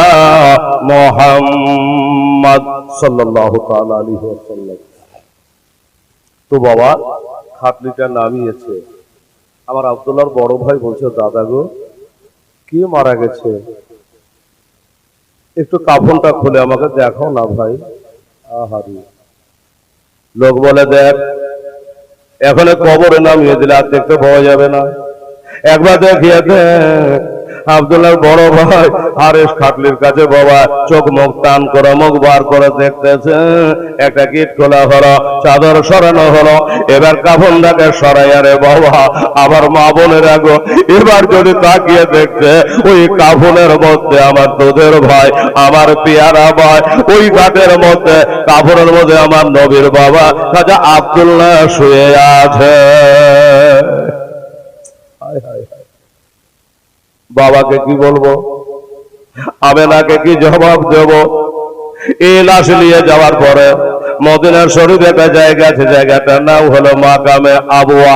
মুহাম্মদ সাল্লাল্লাহু তাআলা আলাইহি ওয়াসাল্লাম। তো বাবা খাটলিটা নামিয়েছে, আমার আব্দুল্লাহর বড় ভাই বলছে, দাদা গো কে মারা গেছে, একটু কাফনটা খুলে আমাকে দেখো না ভাই। আহারি, লোক বলে দেখ এখন কবরে নামিয়ে দিলে আর দেখতে পাওয়া যাবে না, একবার দেখিয়ে দেখ। আব্দুল্লাহর বড় ভাই হারেস খাটলির কাছে বাবা চোখ মুখ টান করে মুখ বার করে দেখতেছে, একটা গিট খোলা হলো, চাদর সরানো হলো, এবার কাফনটাকে সরাইয়া রে বাবা, আবার মা বোনের আগো এবার যদি তাকিয়ে দেখছে ওই কাফনের মধ্যে আমার দুধের ভাই, আমার পেয়ারা ভাই, ওই ঘাটের মধ্যে কাফনের মধ্যে আমার নবীর বাবা খাজা আব্দুল্লাহ শুয়ে আছে। হায় হায় হায়, বাবাকে কি বলবো, আমেনাকে কি জবাব দেব? এই লাশ নিয়ে যাওয়ার পরে মদিনার শরীফ একটা জায়গা আছে, জায়গাটার নাম হলো মাকামে আবওয়া।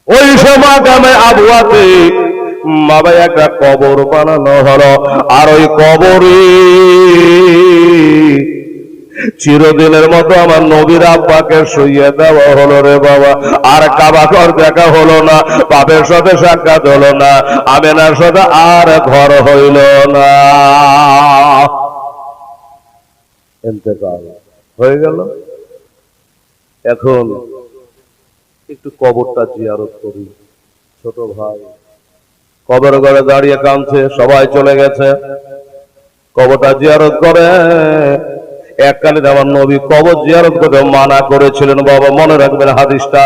ওই সে মাকামে আবওয়াতে বাবা একটা কবর বানানো হলো, আর ওই কবরে চিরদিনের মতো আমার নবীর আব্বাকে শুইয়ে দেওয়া হলো রে বাবা। আর কাবা ঘর দেখা হলো না, বাপের সাথে সাক্ষাৎ হলো না, আমেনার সাথে আর ঘর হইল না, ইন্তেকাল হয়ে গেল। এখন একটু কবরটা জিয়ারত করি। ছোট ভাই কবর ঘরে দাঁড়িয়ে কাঁদছে, সবাই চলে গেছে, কবরটা জিয়ারত করে। এককালীন আমার নবী কবর জিয়ারত করতে মানা করেছিলেন বাবা, মনে রাখবেন হাদিসটা।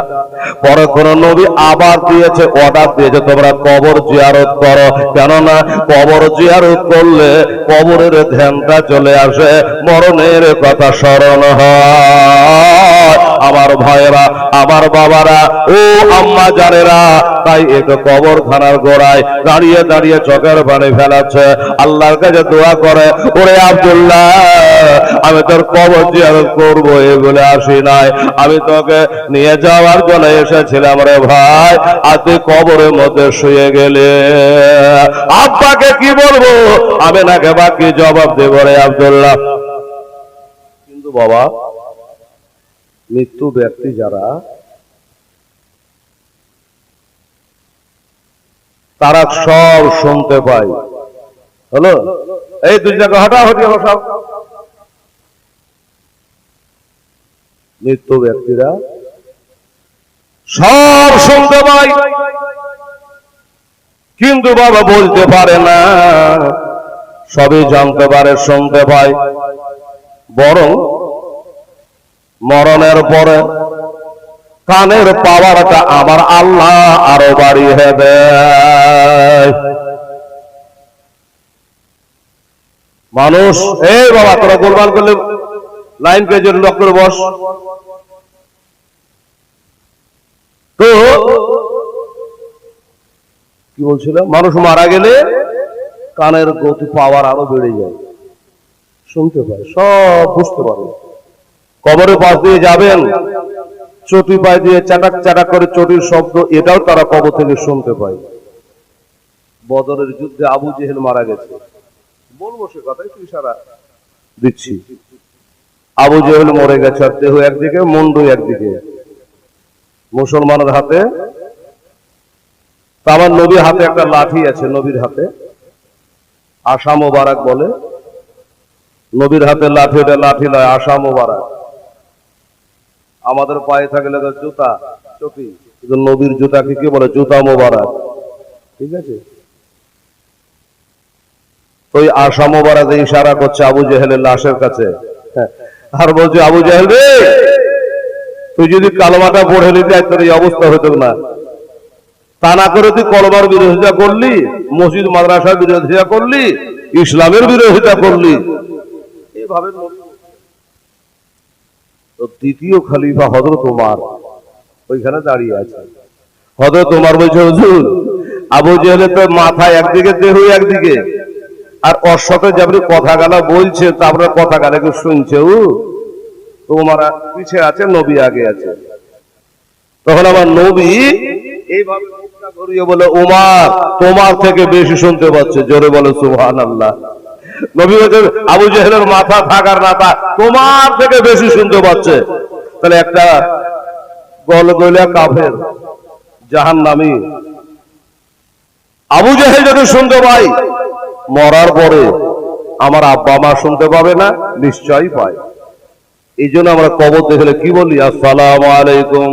পরে কোন নবী আবার দিয়েছে, অর্ডার দিয়েছে, তোমরা কবর জিয়ারত করো, কেননা কবর জিয়ারত করলে কবরের ধ্যানটা চলে আসে, মরণের কথা স্মরণ হয়, আমার ভাইয়েরা, আমার বাবারা, ও আম্মা জানেরা, তাই এক কবরখানার গোড়ায় দাঁড়িয়ে দাঁড়িয়ে চোখের পানি ফেলাচ্ছে, আল্লাহর কাছে দোয়া করে, ওরে আব্দুল্লাহ, আমি তোর কবর জিয়ারত করবো এই বলে আসি নাই, আমি তোকে নিয়ে যাওয়ার জন্য এসেছিলাম রে ভাই, আর তুই কবরের মধ্যে শুয়ে গেলে আব্বাকে কি বলবো, আমি নাকে বাকি জবাব দেব রে আব্দুল্লাহ। কিন্তু বাবা, মৃত্যু ব্যক্তি যারা, তারা সব শুনতে পায়। হলো এই দুই জায়গা হটাহটি হলো সব। মৃত্যু ব্যক্তিরা সব শুনতে পায়, কিন্তু বাবা বলতে পারে না, সবই জানতে পারে, শুনতে পায়। বরং মরণের পরে কানের পাওয়ারটা আমার আল্লাহ আরো বাড়িয়ে দেয়। মানুষ, এই বাবা তোরা গোলমাল করলে লাইন পেজের ডক্টর বস, তো কি বলছিল, মানুষ মারা গেলে কানের গতি পাওয়ার আরো বেড়ে যায়, শুনতে পায়, সব বুঝতে পারে। কবরের পাশ দিয়ে যাবেন, চটি পায়ে দিয়ে চাটাক চাটাক করে চটির শব্দ, এটাও তারা কবর থেকে শুনতে পায়। বদরের যুদ্ধে আবু জেহেল মারা গেছে, বলবো সে কথাই তুই সারা দিচ্ছি। আবু জেহেল মরে গেছে, আর দেহ একদিকে, মুন্ডু একদিকে, মুসলমানের হাতে। আমার নবীর হাতে একটা লাঠি আছে, নবীর হাতে আশা মোবারক বলে, নবীর হাতে লাঠি, এটা লাঠি নয়, আশা মোবারক। আমাদের পায়ে থাকলে জুতা, চটি, কিন্তু নবীর জুতাকে কি বলে, জুতা মোবারক, ঠিক আছে। তো ওই আশা মোবারক ইশারা করছে আবু জেহেলের লাশের কাছে, আর বলছে, আবু জেহেল রে, তুই যদি কালেমাটা পড়ে নিতে তোর এই অবস্থা হতো না, তা না করে তুই কলমার বিরোধিতা করলি, মসজিদ মাদ্রাসার বিরোধিতা করলি, ইসলামের বিরোধিতা করলি, এইভাবে। তো দ্বিতীয় খলিফা হযরত ওমর ওইখানে দাঁড়িয়ে আছে। হযরত ওমর বলছে, হুজুর, আবু জেহেলের তো মাথা একদিকে, দেহ একদিকে, আর ওর সাথে যে আপনি কথা গালা বলছে, তা আপনার কথা গালা কেউ শুনছে? তো ওমর পিছিয়ে আছে, নবী আগে আছে। তখন আমার নবী এইভাবে মুখটা ঘুরিয়ে বলে, ওমর তোমার থেকে বেশি শুনতে পাচ্ছে, জোরে বলে সুবহানাল্লাহ। নবী বলছে, আবু জেহেলের মাথা থাকার না তা তোমার থেকে বেশি শুনতে পাচ্ছে। তাহলে একটা গলগলিয়া কাফের, জাহান্নামী আবু জেহেল যদি শুনতে পাই, মরার পরে আমার আব্বা মা শুনতে পাবে না? নিশ্চয়ই পায়। এই জন্য আমরা কবর দেখলে কি বলি, আসসালামু আলাইকুম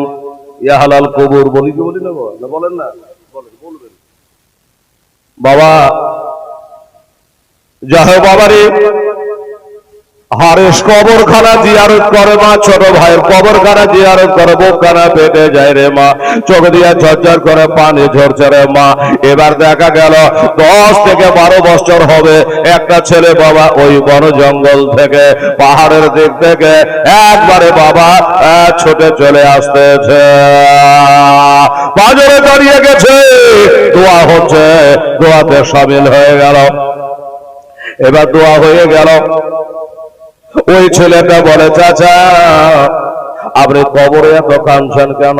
ইয়া হালাল কবর, বলি কি বলি না? বলেন না? বলবেন বাবা। যাহো বাবারে, হারেস কবরখানা জিয়ারত করে মা, ছোট ভাইয়ের কবরখানা জিয়ারত করে, বুকখানা পেটে যায় রে মা, চোখ দিয়া ঝরঝর করে পানি ঝরছে রে মা। এবার দেখা গেল 10 থেকে 12 বছর হবে, একটা ছেলে বাবা ওই বন জঙ্গল থেকে, পাহাড়ের দিক থেকে একবারে বাবা ছুটে চলে আসতেছে, বাজারে দাঁড়িয়ে গেছে, দোয়া হচ্ছে, দোয়াতে শামিল হয়ে গেল। এবার দোয়া হয়ে গেল, ওই ছেলেটা বলে, চাচা আপনি কবরে এত কাঁদছেন কেন?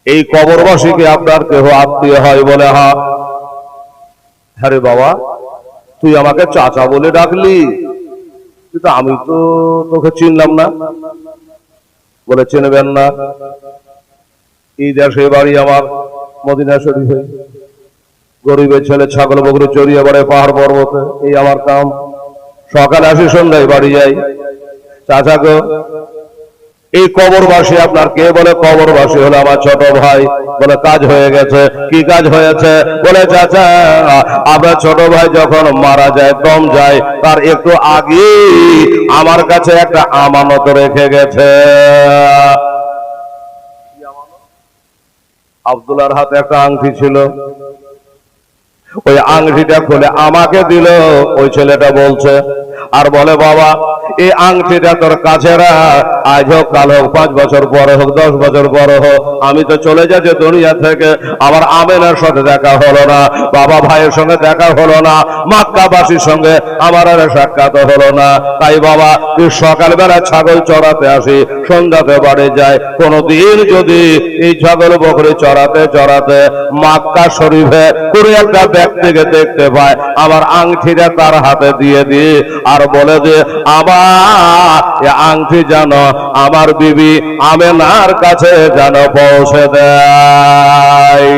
এই কবরবাসী কি আপনার কেহ আত্মীয় হয়? বলে হ্যাঁ। আরে বাবা, তুই আমাকে চাচা বলে ডাকলি, কিন্তু আমি তো তোকে চিনলাম না। বলে, চিনবেন না? এই দেশে বাড়ি আমার মদিনা শরীফে, গরিবের ছেলে ছাগল বকরি চড়িয়ে বেড়ায় পাহাড় পর্বতে, এই আমার কাম। সকালে আসি, সন্ধ্যায় বাড়ি যাই। চাচা গো, এই কবরবাসী আপনার কে? বলে, কবরবাসী হলো আমার ছোট ভাই। বলে, কাজ হয়ে গেছে? কি কাজ হয়েছে? বলে, চাচা আপনার ছোট ভাই যখন মারা যায়, দম যায়, তার একটু আগে আমার কাছে একটা আমানত রেখে গেছে। আব্দুল্লাহর হাতে একটা আংটি ছিল, ওই আংটিটা খুলে আমাকে দিল। ওই ছেলেটা বলছে, আর বলে বাবা এই আংটিটা তোর কাছে রাখ, আজ হোক কাল হোক 5 বছর পরে হোক 10 বছর পরে হোক, আমি তো চলে যাচ্ছি দুনিয়া থেকে, আমার আমেনার সাথে দেখা হলো না, বাবা ভাইয়ের সঙ্গে দেখা হলো না, মক্কাবাসীর সঙ্গে আমার আর সাক্ষাৎ হলো না, তাই বাবা তুই সকালবেলা ছাগল চড়াতে আসি, সন্ধ্যাতে বাড়ি যায়, কোনদিন যদি এই ছাগল বকরি চড়াতে চড়াতে মক্কা শরীফে কোনো একটা ব্যক্তিকে দেখতে পায়, আমার আংটিটা তার হাতে দিয়ে দিয়ে আর বলে যে আমার আংটি যেন আমার বিবি আমেনার কাছে যেন পৌঁছে দেয়।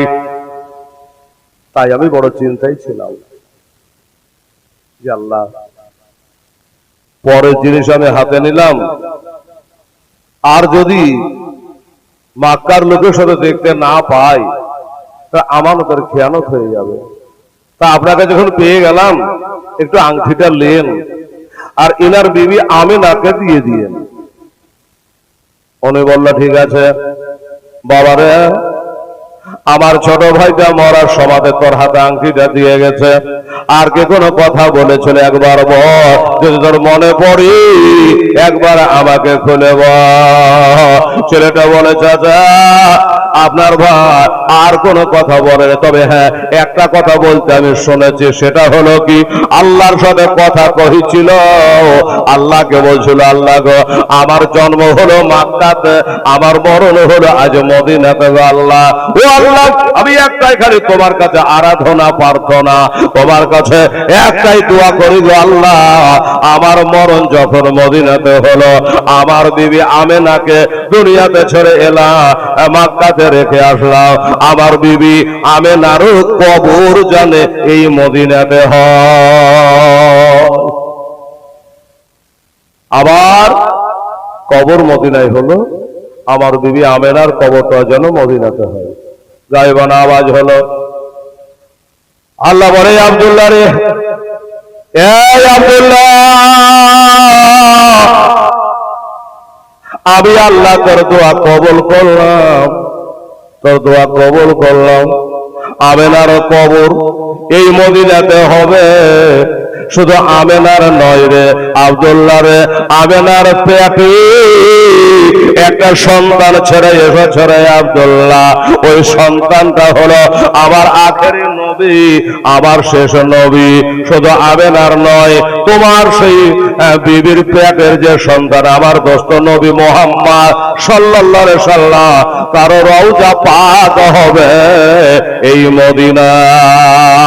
তাই আমি বড় চিন্তায় ছিলাম যে আল্লাহ, পরের জিনিস আমি হাতে নিলাম, আর যদি মক্কার লোকের সাথে দেখতে না পাই তা আমানতের খেয়ানত হয়ে যাবে। তা আপনাকে যখন পেয়ে গেলাম একটু আংটিটা নেন আর ইনার বিবি আমেনাকে দিয়ে দিয়েন। উনি বলল ঠিক আছে বাবারে, আমার ছোট ভাইটা মরার সমাধে তোর হাতে আংটিটা দিয়ে গেছে, আর কে কোনো কথা বলেছিল একবার বল, যদি তোর মনে পড়ি একবার আমাকে খুলে বল। ছেলেটা বলে চাচা আপনার ভাই আর কোনো কথা বলে, তবে হ্যাঁ একটা কথা বলতে আমি শুনেছি, সেটা হলো কি আল্লাহর সাথে কথা কহিছিল, আল্লাহকে বলছিল আল্লাহ গো আমার জন্ম হলো মক্কাতে, আমার মরণ হলো আজ মদিনাতে, আল্লাহ ও আল্লাহ আমি একটাই খালি তোমার কাছে আরাধনা প্রার্থনা, তোমার কাছে একটাই দোয়া করি গো আল্লাহ, আমার মরণ যখন মদিনাতে হলো, আমার বিবি আমেনাকে দুনিয়াতে ছেড়ে এলাম, মক্কাতে রেখে আসলাম, আমার বিবি আমেনারও কবর জানে এই মদিনাতে হয়, আবার কবর মদিনায় হলো, আমার বিবি আমেনার কবরটা যেন মদিনাতে হয়। গায়বানা আওয়াজ হলো, আল্লাহ বলে আব্দুল্লাহ রে, এই আব্দুল্লাহ আমি আল্লাহ তোর দোয়া কবুল করলাম, তোর দোয়া কবুল করলাম, আমেনার কবর এই মদিনাতে হবে। শুধু আমেনার নয় রে আব্দুল্লাহ রে, আমেনার পেটে একটা সন্তান ছেড়ে এসেছে রে আব্দুল্লাহ, ওই সন্তানটা হলো আমার আখেরি নবী, আমার শেষ নবী। শুধু আমেনার নয়, তোমার সেই বিবির পেটের যে সন্তান আমার দোস্ত নবী মুহাম্মদ সাল্লাল্লাহু আলাইহি সাল্লাম, তার রওজা পাক হবে এই মদিনায়।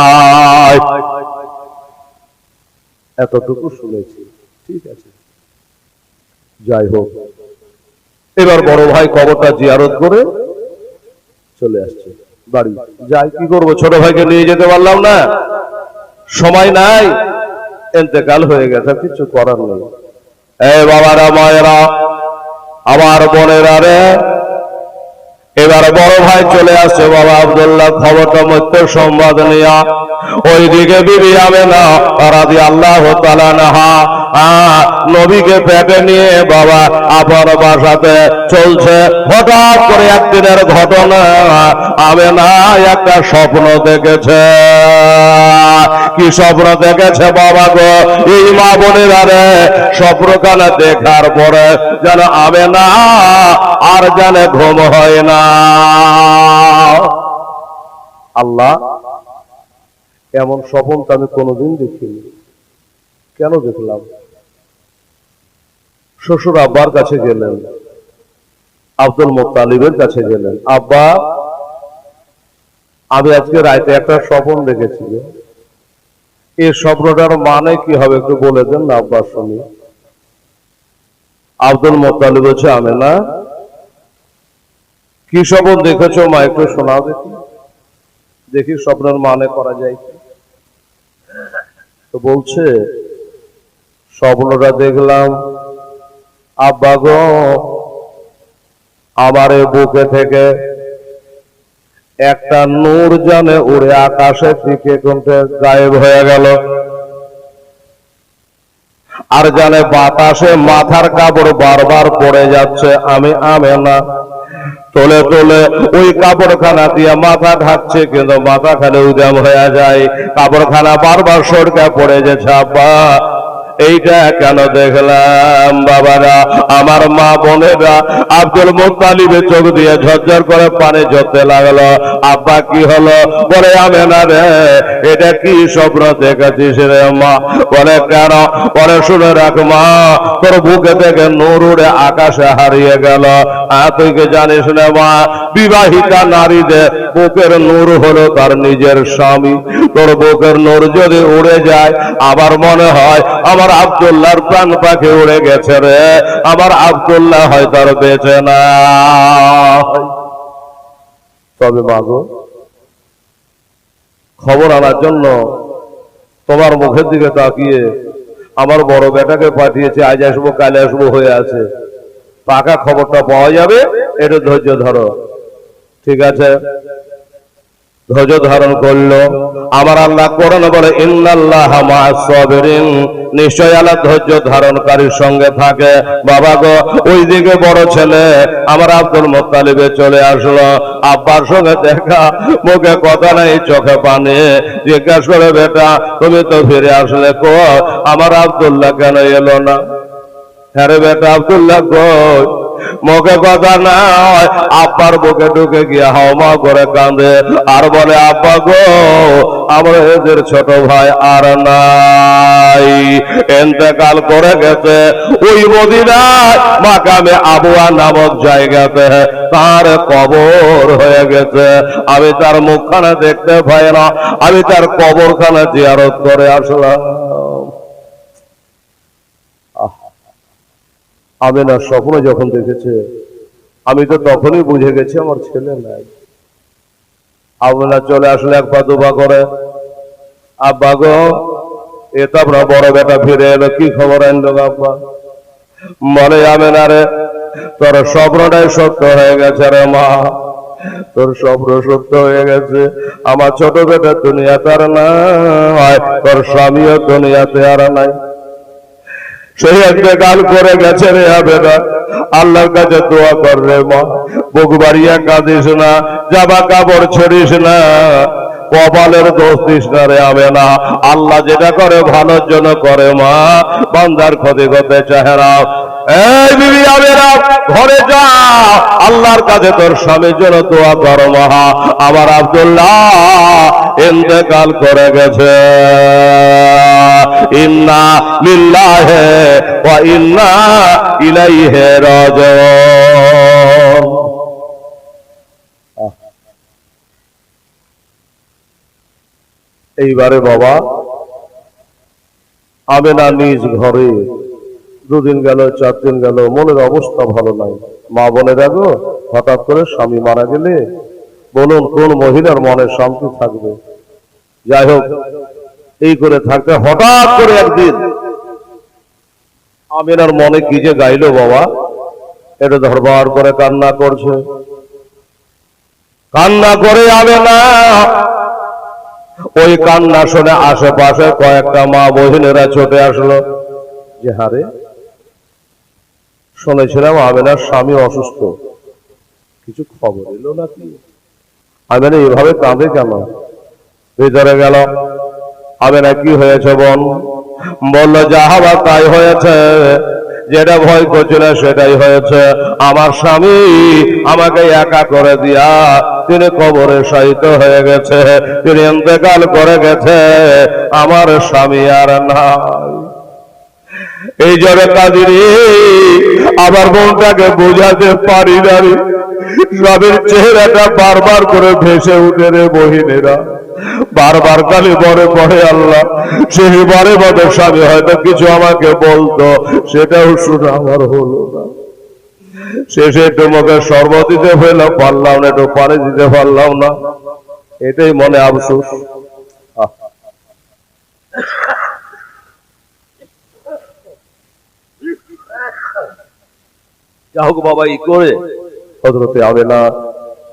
এতটুকু শুনেছি, ঠিক আছে যাই হোক। এবার বড় ভাই কবরটা জিয়ারত করে চলে আসছে বাড়ি, যাই কি করবো, ছোট ভাইকে নিয়ে যেতে পারলাম না, সময় নাই, ইন্তেকাল হয়ে গেছে, কিছু করার নেই। এই বাবারা মায়েরা আমার বোনেরা রে, এবার বড় ভাই চলে আসছে বাবা আব্দুল্লাহ খবরটা মৃত্যু সংবাদ নিয়া, ওইদিকে বিবি আমেনা রাদিয়াল্লাহু তাআলা আনহা নবীকে পেটে নিয়ে বাবা আপনার বাসাতে চলছে। হঠাৎ করে একদিনের ঘটনা, আমেনা একটা স্বপ্ন দেখেছে। কি স্বপ্ন দেখেছে বাবা গো, এই মা বোনেরা রে, স্বপ্নখানা দেখার পরে যেন আমেনা আর জানে ঘুম হয় না। আল্লাহ এমন স্বপ্ন তো আমি কোনোদিন দেখিনি, কেন দেখলাম? শ্বশুর আব্বার কাছে গেলেন, আব্দুল মুত্তালিবের কাছে গেলেন, আব্বা আমি আজকে রাতে একটা স্বপ্ন দেখেছি, এই স্বপ্নটার মানে কি হবে একটু বলে দেন না আব্বা শুনি। আব্দুল মুত্তালিব বলছে আমেনা কি স্বপ্ন দেখেছো মা, একটু শোনাও দেখি, দেখি স্বপ্নের মানে করা যায়। তো বলছে স্বপ্নটা দেখলাম আব্বা গো, আমার বুকে থেকে একটা নূর জানে উড়ে আকাশের দিকে কোনটা গায়েব হয়ে গেল, আর জানে বাতাসে মাথার কাপড় বারবার পড়ে যাচ্ছে। আমি আমেনা তোলে তোলে ওই কাপড়খানা দিয়ে মাথা ঢাকছে, কিন্তু মাথা খালি উজাম হয়ে যায়, কাপড়খানা বারবার সরকা পড়ে যাচ্ছে। আব্বা এইটা কেন দেখলাম বাবারা, আমার মা বোনেরা, আব্দুল মুত্তালিবের চোখ দিয়ে ঝরঝর করে পানি ঝরতে লাগলো। আব্বা কি হলো? বলে আমেনা রে, এটা কি স্বপ্ন দেখেছিস রে মা? বলে কেন? বলে শুনে রাখ মা, তোর বুকে থেকে নূর উড়ে আকাশে হারিয়ে গেল। তুই কি জানিস না মা, বিবাহিতা নারীদের বুকের নূর হলো তার নিজের স্বামী। তোর বুকের নূর যদি উড়ে যায়, আবার মনে হয় আমার আব্দুল্লাহর প্রাণ পাখি উড়ে গেছে রে, আমার আব্দুল্লাহ হয়তো আর বেঁচে না। তবে মাগো, খবর আনার জন্য তোমার মুখের দিকে তাকিয়ে আমার বড় বেটাকে পাঠিয়েছে, আজ আসবো কালে আসবো হয়ে আছে। পাকা খবরটা পাওয়া যাবে, একটু ধৈর্য ধরো। ঠিক আছে, ধৈর্য ধারণ করলো। আমার আল্লাহ কোরআনে বলে ইন্নাল্লাহা মা'আস সাবিরিন, নিশ্চয় আল্লাহ ধৈর্য ধারণকারীর সঙ্গে থাকে। বাবা গো, ওইদিকে বড় ছেলে আমার আব্দুল মুত্তালিবে চলে আসলো। আব্বার সঙ্গে দেখা, মুখে কথা নাই, চোখে পানি। জিজ্ঞাসা করে, বেটা তুমি তো ফিরে আসলে, কো আমার আব্দুল্লাহ কেন এলো না? হ্যাঁ রে বেটা, আব্দুল্লাহ কই? মুখে কথা নাই, আব্বার বুকে ঢুকে গিয়ে হাওমা করে কাঁদে আর বলে, আব্বা গো, আমার এদের ছোট ভাই আর নাই, ইন্তেকাল করে গেছে। ওই মদিনায় মাকামে আবুয়া নামক জায়গাতে তার কবর হয়ে গেছে। আমি তার মুখখানা দেখতে পাই না, আমি তার কবরখানা জিয়ারত করে আসলাম। আমেনা স্বপ্ন যখন দেখেছে, আমি তো তখনই বুঝে গেছি আমার ছেলে নাই। আমেনা চলে আসলে এক পা দুপা করে, আব্বা গো, এ তো আপনার বড় বেটা ফিরে এলো, কি খবর আনলো আব্বা? বলে আমেনা রে, তোর স্বপ্নটাই সত্য হয়ে গেছে রে মা, তোর স্বপ্ন সত্য হয়ে গেছে। আমার ছোট বেটা দুনিয়াতে আর নাই, তোর স্বামীও দুনিয়াতে আর নাই। সেই ইন্তেকাল করে গেছে রে আবেদা। আল্লাহর কাছে দোয়া কর রে মা, বুক বাড়িয়া কাঁদিস না, জামা কাপড় ছড়িস না, কপালের দোষ দিস না রে আবেনা। আল্লাহ যেটা করে ভালোর জন্য করে মা, বান্দার ক্ষতি করতে চাহে না। এই বিবি আবেনা, ঘরে যা, আল্লাহর কাছে তোর স্বামীর জন্য দোয়া কর মা। আমার আব্দুল্লাহ ইন্তেকাল করে গেছে। ইন্না লিল্লাহি ওয়া ইন্না ইলাইহি রাজিউন। এইবারে বাবা আমেনা নিজ ঘরে দুদিন গেল, 4 দিন গেল, মনের অবস্থা ভালো নাই। মা বলে, দেখো হঠাৎ করে স্বামী মারা গেলে বলুন কোন মহিলার মনে শান্তি থাকবে? যাই হোক, এই করে থাকতে হঠাৎ করে একদিন আমেনার মনে কি যে গাইলো বাবা, এটা ধরবার করে কান্না করছে। কান্না করে আমেনা, ওই কান্না শুনে আশেপাশে কয়েকটা মা বহিনেরা ছুটে আসলো যে, হারে শুনেছিলাম আমেনার স্বামী অসুস্থ, কিছু খবর এলো নাকি? আমেনা এভাবে কাঁদে কেন? ভিতরে গেল, আমেনা কি হয়েছে বোন? বললো, যা হবার তাই হয়েছে, যেটা ভয় করছিল সেটাই হয়েছে। আমার স্বামী আমাকে একা করে দিয়া তিনি কবরে শায়িত হয়ে গেছে, তিনি ইন্তেকাল করে গেছে, আমার স্বামী আর নাই। এই জন্য কাঁদিনি, আমার বোনটাকে বোঝাতে পারি না। স্বামীর চেহারাটা বারবার করে ভেসে উঠে রে বহিনেরা, বারবার খালি মনে পড়ে আল্লাহ, শেষবারের মতো স্বামী হয়তো কিছু আমাকে বলতো, সেটাও শুনে আমার হলো না। শেষে একটু মুখে শরবত দিতে পারলাম না, একটু পানি দিতে পারলাম না, এটাই মনে আফসোস। যা হোক বাবা, ই করে হযরতে আমেনা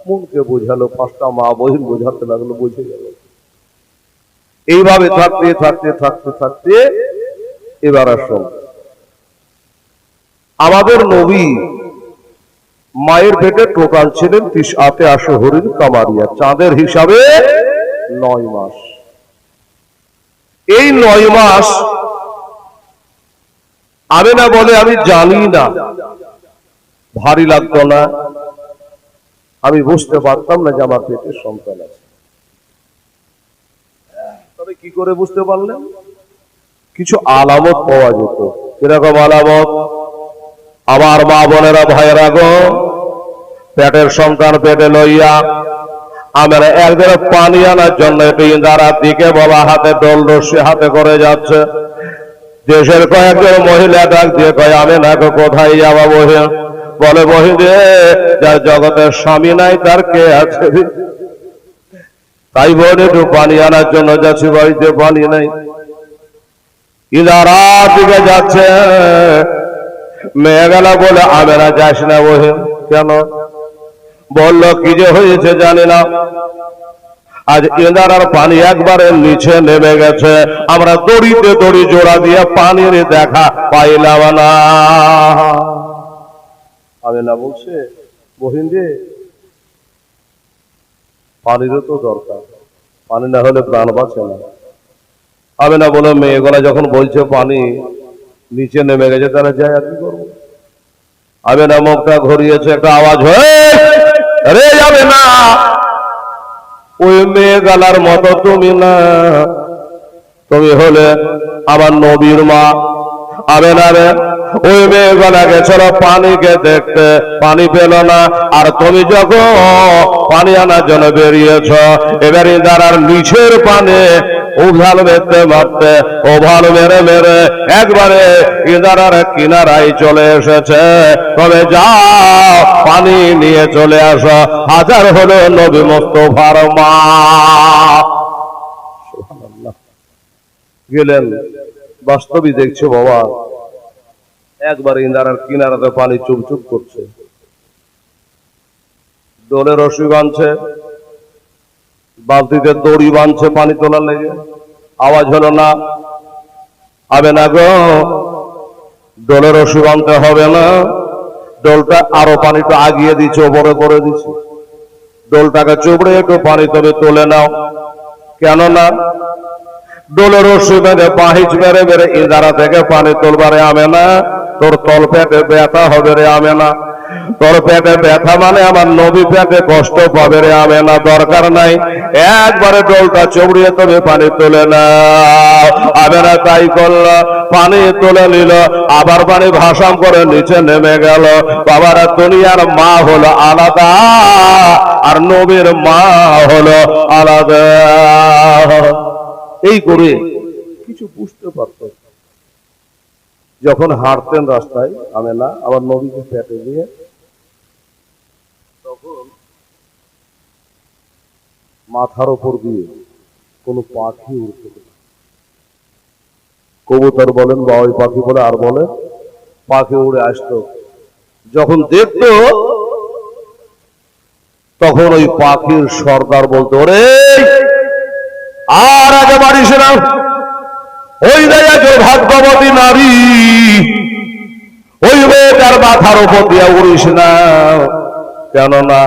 মনকে বোঝালো, 5টা মা বহিন বোঝাতে লাগলো, বুঝে গেল। এইভাবে থাকতে থাকতে থাকতে থাকতে এবার আসুন, আমাদের নবী মায়ের পেটে টোটাল ছিলেন 89 হরিণ কামারিয়া, চাঁদের হিসাবে 9 মাস। এই 9 মাস আমেনা বলে আমি জানি না, ভারী লাগতো না, আমি বুঝতে পারতাম না যে আমার পেটে সন্তান আছে। তবে কি করে বুঝতে পারলেন? কিছু আলামত পাওয়া যেত। কিরকম আলামত? আমার মা বোনেরা ভাইয়েরা গো, পেটের সন্তান পেটে লইয়া আমরা একদিন পানি আনার জন্য একটু ইন্দারার দিকে বাবা হাতে ডোল রশি হাতে করে যাচ্ছে। দেশের কয়েকজন মহিলা ডাক দিয়ে কয় আমি না কোথায় যাবা বহিন? বলে বহিন রে, যার জগতের স্বামী নাই তার কে আছে? তাই বলে একটু পানি আনার জন্য যাচ্ছি, বাড়িতে পানি নাই। ইন্দারার দিকে যাচ্ছে, মেয়ে গেল বলে আমি না যাস না বহিন। কেন? বলল কি যে হয়েছে জানি না, আজ ইন্দারার পানি একবারে নিচে নেমে গেছে, আমরা দড়িতে দড়ি জোড়া দিয়ে পানির দেখা পাইলাম না। আমি না বলছে বহিন রে, পানিরও তো দরকার, পানি না হলে প্রাণ বাঁচে না। আমি না বলে মেয়েগুলা যখন বলছে পানি নিচে নেমে গেছে, তাহলে যাই আর কি করবো? আমি না মুখটা ঘুরিয়েছে, একটা আওয়াজ হয়ে রে যাবে না, ওই মেয়ে গালার মতো তুমি না, তুমি হলে আমার নবীর মা। আবে না রে, ওই মেয়ে গলা গেছিল পানিকে দেখতে, পানি পেল না, আর তুমি যখন পানি আনার জন্য বেরিয়েছ, এবারে দাঁড়ার নিচের পানে উভাল মেরতে মারতে ওভাল মেরে মেরে একবারে ইদারার কিনারায় চলে এসেছে। তবে যাও পানি নিয়ে চলে আসো, হাজার হলো নবী মুস্তাফার মা। গেলেন, বাস্তবই দেখছো বাবা, একবার ইন্দারার কিনারাতে পানি চুপচুপ করছে, ডোলে রশি বাঁধছে, বালতিতে দড়ি বাঁধছে পানি তোলার লেগে, আওয়াজ হলো না। হবে না গো, ডোলে রশি বাঁধতে হবে না, ডোলটা আরো পানিটা আগিয়ে দিচ্ছে, ওপরে করে দিচ্ছে, ডোলটাকে চুবড়ে একটু পানি তবে তুলে নাও। কেননা ডোলে রশি বেঁধে পাহিচ মেরে মেরে ইন্দারা থেকে পানি তুলবারে আমি না, তোর তল পেটে ব্যথা হবে রে আমি না, তোর পেটে ব্যথা মানে আমার নবী পেটে কষ্ট পাবে রে আমি না, দরকার নাই, একবারে ডোলটা চবড়িয়ে তবে পানি তুলে নাও। আমি না তাই করল, পানি তুলে নিল, আবার পানি ভাসাম করে নিচে নেমে গেল। বাবারা দুনিয়ার মা হলো আলাদা, আর নবীর মা হলো আলাদা। এই করে কিছু বুঝতে পারত। যখন হাঁটতেন রাস্তায় আমি না আমার নবীকে পেটে দিয়ে, তখন মাথার উপর দিয়ে কোন পাখি উড়তে, কবুতর বলেন বা ওই পাখি বলে আর বলে, পাখি উড়ে আসতো। যখন দেখতো তখন ওই পাখির সর্দার বলতো, ওরে আর আগে বাড়িস না, ওই জায়গায় ভাগ্যবতী নারী, ওই মেয়েটার মাথার উপর দিয়ে উড়িস না। কেননা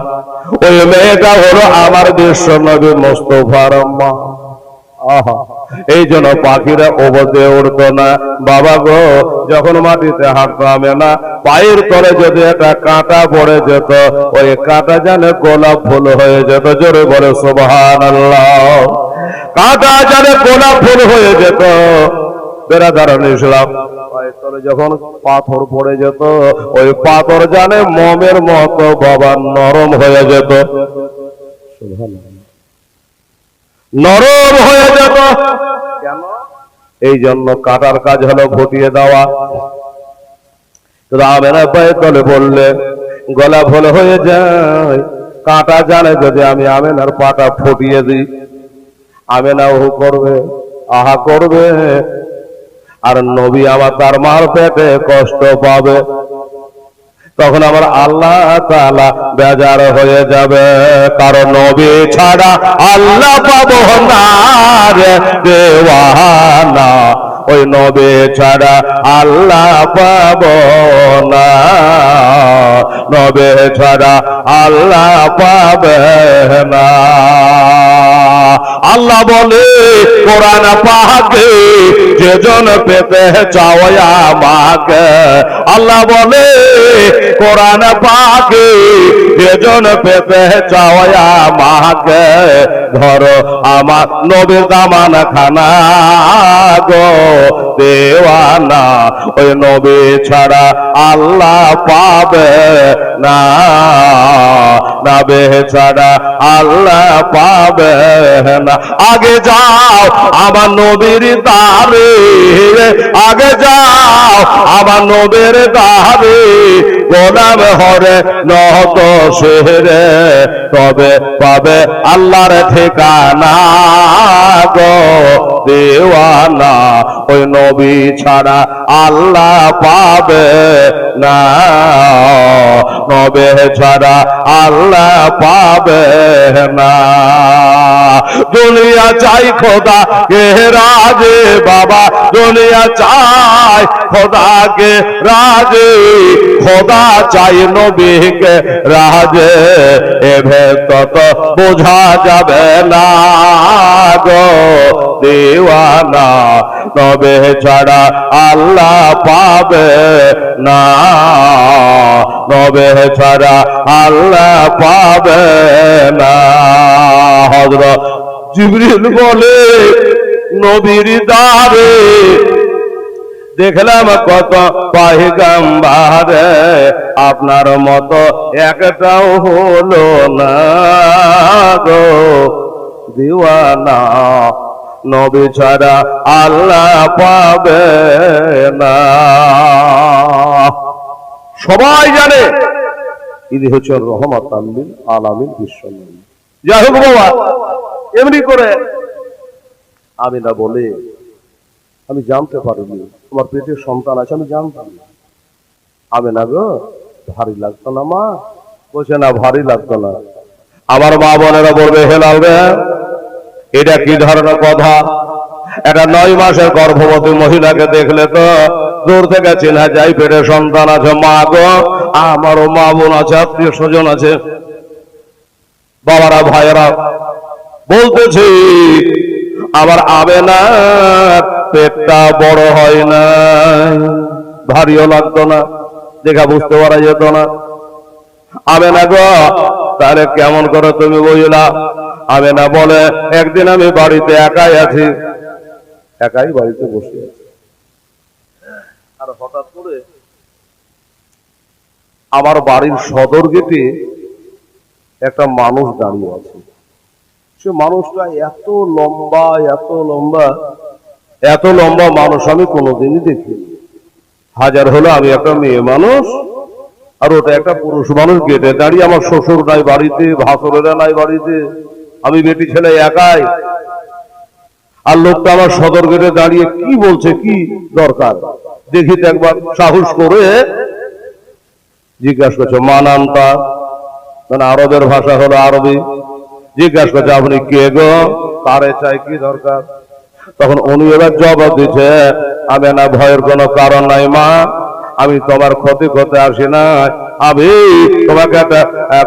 ওই মেয়েটা হলো আমার বিশ্ব নবী মুস্তাফার মা। আহা, এই জন্য পাখিরা ওপর দিয়ে উড়তো না। বাবা গো, যখন মাটিতে হাঁটতো আমি না, পায়ের তলে যদি একটা কাঁটা পড়ে যেত, ওই কাঁটা জানে গোলাপ ফুল হয়ে যেত। জোরে বলে সুবহানাল্লাহ। কাঁটা জানে গোলাপ ফুল হয়ে যেত। বেরাদারান ইসলাম, পায়ের তলে যখন পাথর পড়ে যেত, ওই পাথর জানে মোমের মতো বাবা নরম হয়ে যেত, নরম হয়ে যেত। কেন? এই জন্য কাটার কাজ হলো ফুটিয়ে দেওয়া। আমেনা পায়ের তলে বললে গলা ফুল হয়ে যায়। কাঁটা জানে যদি আমি আমেনার পাটা ফুটিয়ে দিই, আমেনা ওহু করবে, আহা করবে, আর নবী আমার তার মার পেটে কষ্ট পাবে। তখন আমার আল্লাহ তাআলা বেজার হয়ে যাবে, কারণ নবী ছাড়া আল্লাহ পাবো না রে দেওয়ানা, ওই নবী ছাড়া আল্লাহ পাবো না, নবী ছাড়া আল্লাহ পাবে না। আল্লাহ বলে কোরআন পাকে যেজন পেতে চাও আমাকে, আল্লাহ বলে কোরআন পাকে যেজন পেতে চাও আমাকে, ধরো আমার নবীর দামান খানা গো দেওয়ানা, ওই নবী ছাড়া আল্লাহ পাবে না, নবী ছাড়া আল্লাহ পাবে না। আগে যাও আমার নবীর দ্বারে, আগে যাও আমার নবীর দ্বারে, গোলাম হরে নত শেহরে, তবে পাবে আল্লাহর ঠিকানা গো দেওয়ানা, ওই নবী ছাড়া আল্লাহ পাবে না, নবী ছাড়া আল্লাহ পাবে না। দুনিয়া চাই খোদা কে রাজে বাবা, দুনিয়া চাই খোদা কে রাজে, খোদা চাই নবীকে রাজে, এ ভেতর তো বোঝা যাবে না গো দেওয়ানা, নবী ছাড়া আল্লাহ পাবে না, নবী ছাড়া আল্লাহ পাবে না। হযরত জিবরিল বলে নবীর দ্বারে দেখলাম কত পয়গম্বর, আপনার মতো একটাও হলো না গো দিওয়ানা, নবী ছাড়া আল্লাহ পাবে না। সবাই জানে ইনি হচ্ছেন রহমাতাল লিল আলামিন বিশ্বনবী। যাই হোক বাবা, এমনি করে আমিনা বলে আমি জানতে পারিনি তোমার পেটে সন্তান আছে, আমি জানতাম না। আমিনা গো ভারী লাগতো না মা? বলছে না ভারী লাগতো না। আমার মা বোনেরা বলবে হেলাল রে, এটা কি ধরনের কথা? একটা 9 মাসের গর্ভবতী মহিলাকে দেখলে তো দূর থেকে চেনা যায় পেটে সন্তান আছে। মা গো, আমারও মা বোন আছে, আত্মীয় স্বজন আছে, বাবারা ভাইয়েরা বলতেছি আবার আমেনার পেটটা বড় হয় না, ভারীও লাগতো না, দেখা বুঝতে পারা যেত না। আমেনা গো তাহলে কেমন করে তুমি বুঝলা? আমেনা বলে একদিন আমি বাড়িতে একাই আছি, একাই বাড়িতে বসে আছি, আর হঠাৎ করে আমার বাড়ির সদর গেটে একটা মানুষ দাঁড়িয়ে আছে। সে মানুষটা এত লম্বা, এত লম্বা, এত লম্বা মানুষ আমি কোনোদিনই দেখিনি। হাজার হলো আমি একটা মেয়ে মানুষ, আর ওটা একটা পুরুষ মানুষ গেটে দাঁড়িয়ে। আমার শ্বশুর নাই বাড়িতে, ভাসুরেরা নাই বাড়িতে, আমি বেটি ছেলে একাই, আর লোকটা আমার সদর গেটে দাঁড়িয়ে কি বলছে, কি দরকার দেখি তো একবার। সাহস করে জিজ্ঞাসা করছে মানান্তা, মানে আরবের ভাষা হলো আরবি। জিজ্ঞাসা করছে আপনি কে গো, তারে চাই, কি দরকার? তখন উনি এবার জবাব দিচ্ছে আমি না, ভয়ের কোনো কারণ নাই মা, আমি তোমার ক্ষতি করতে আসি না, আমি তোমাকে একটা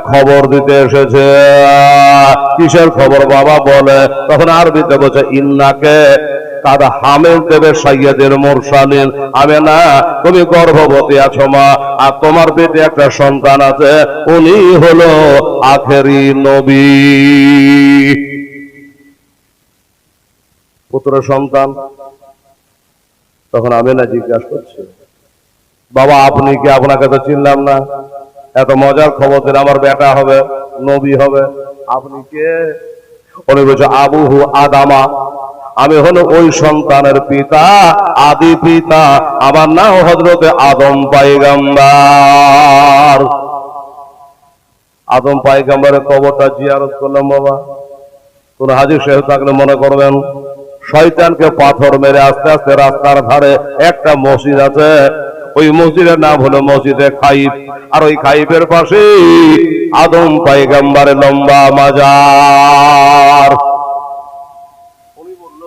খবর দিতে এসেছে। কিসের খবর বাবা বলে? তখন আরবিতে বলছে ইন্নাকে কাদ হামিল দেবে সাইয়্যিদুল মুরসালিন, আমি না তুমি গর্ভবতী আছো মা, আর তোমার পেটে একটা সন্তান আছে, উনি হলো আখেরি নবী। পুত্র সন্তান। তখন আমিনা জিজ্ঞাসা করছে বাবা আপনি কি? আপনাকে তো চিনলাম না, এত মজার খবর দিন আমার বেটা হবে, নবী হবে, আপনি কে? উনি বলছে আবুহু আদামা, আমি হলো ওই সন্তানের পিতা, আদি পিতা, আমার নাম হযরতে আদম পয়গম্বর। আদম পয়গম্বরের কবরটা জিয়ারত করলাম বাবা। কোন হাজী সাহেব থাকলে মনে করবেন, শয়তানকে পাথর মেরে আস্তে আস্তে রাস্তার ধারে একটা মসজিদ আছে, ওই মসজিদের নাম হলো মসজিদে খাইফ, আর ওই খাইফের পাশে আদম পয়গম্বরের লম্বা মাজার। উনি বলল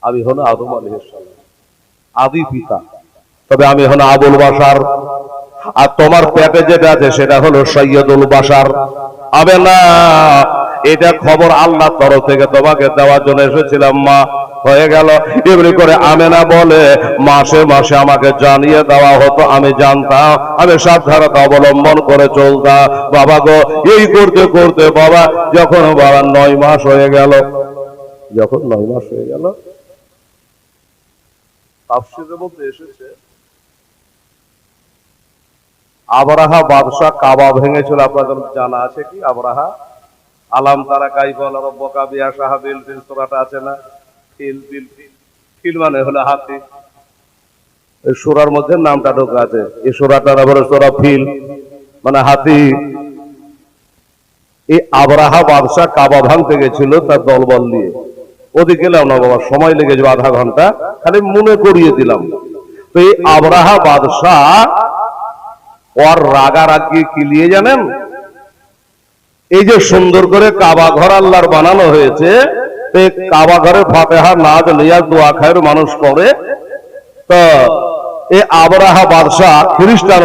আমি হলো আদম আলাইহিস সালাম আদি পিতা, তবে আমি হলো আবুল বাশার, আর তোমার পেটে যেটা আছে সেটা হলো সৈয়দুল বাশার। আবে না, এটা খবর আল্লাহর তরফ থেকে তোমাকে দেওয়ার জন্য এসেছিলাম মা। হয়ে গেল। এমনি করে আমেনা বলে মাসে মাসে আমাকে জানিয়ে দেওয়া হতো, আমি জানতাম, আমি সাবধানতা অবলম্বন করে চলতাম। বাবা গো, এই করতে করতে বাবা যখন বাবা 9 মাস হয়ে গেল, যখন 9 মাস হয়ে গেল, তাফসীরের মধ্যে এসেছে আবরাহা বাদশা কাবা ভেঙেছিল। আপনাদের জানা আছে কি? আবরাহা আলাম তারা কাইফা রাব্বুকা বিআশহাবিল ফিল সূরাটা আছে না? ফিল ফিল ফিল মানে হলো হাতি। এই সূরার মধ্যে নামটা ঢোকা আছে। এই সূরাটার আবার সূরা ফিল মানে হাতি। এই আবরাহা বাদশা কাবা ভাঙতে গেছিল তার দলবল নিয়ে। ওদিকে গেলাম না বাবা, সময় লেগে যাবে আধা ঘন্টা, খালি মনে করিয়ে দিলাম। তো এই আবরাহা বাদশা ওর রাগারাগি কি নিয়ে জানেন? এই যে সুন্দর করে কাবা ঘর আল্লাহর বানানো হয়েছে, কাবা ঘরে ফাতিহা নাজ লিয়া দোয়া খায়ের মানুষ করে। তো এই আবরাহা বাদশা খ্রিস্টান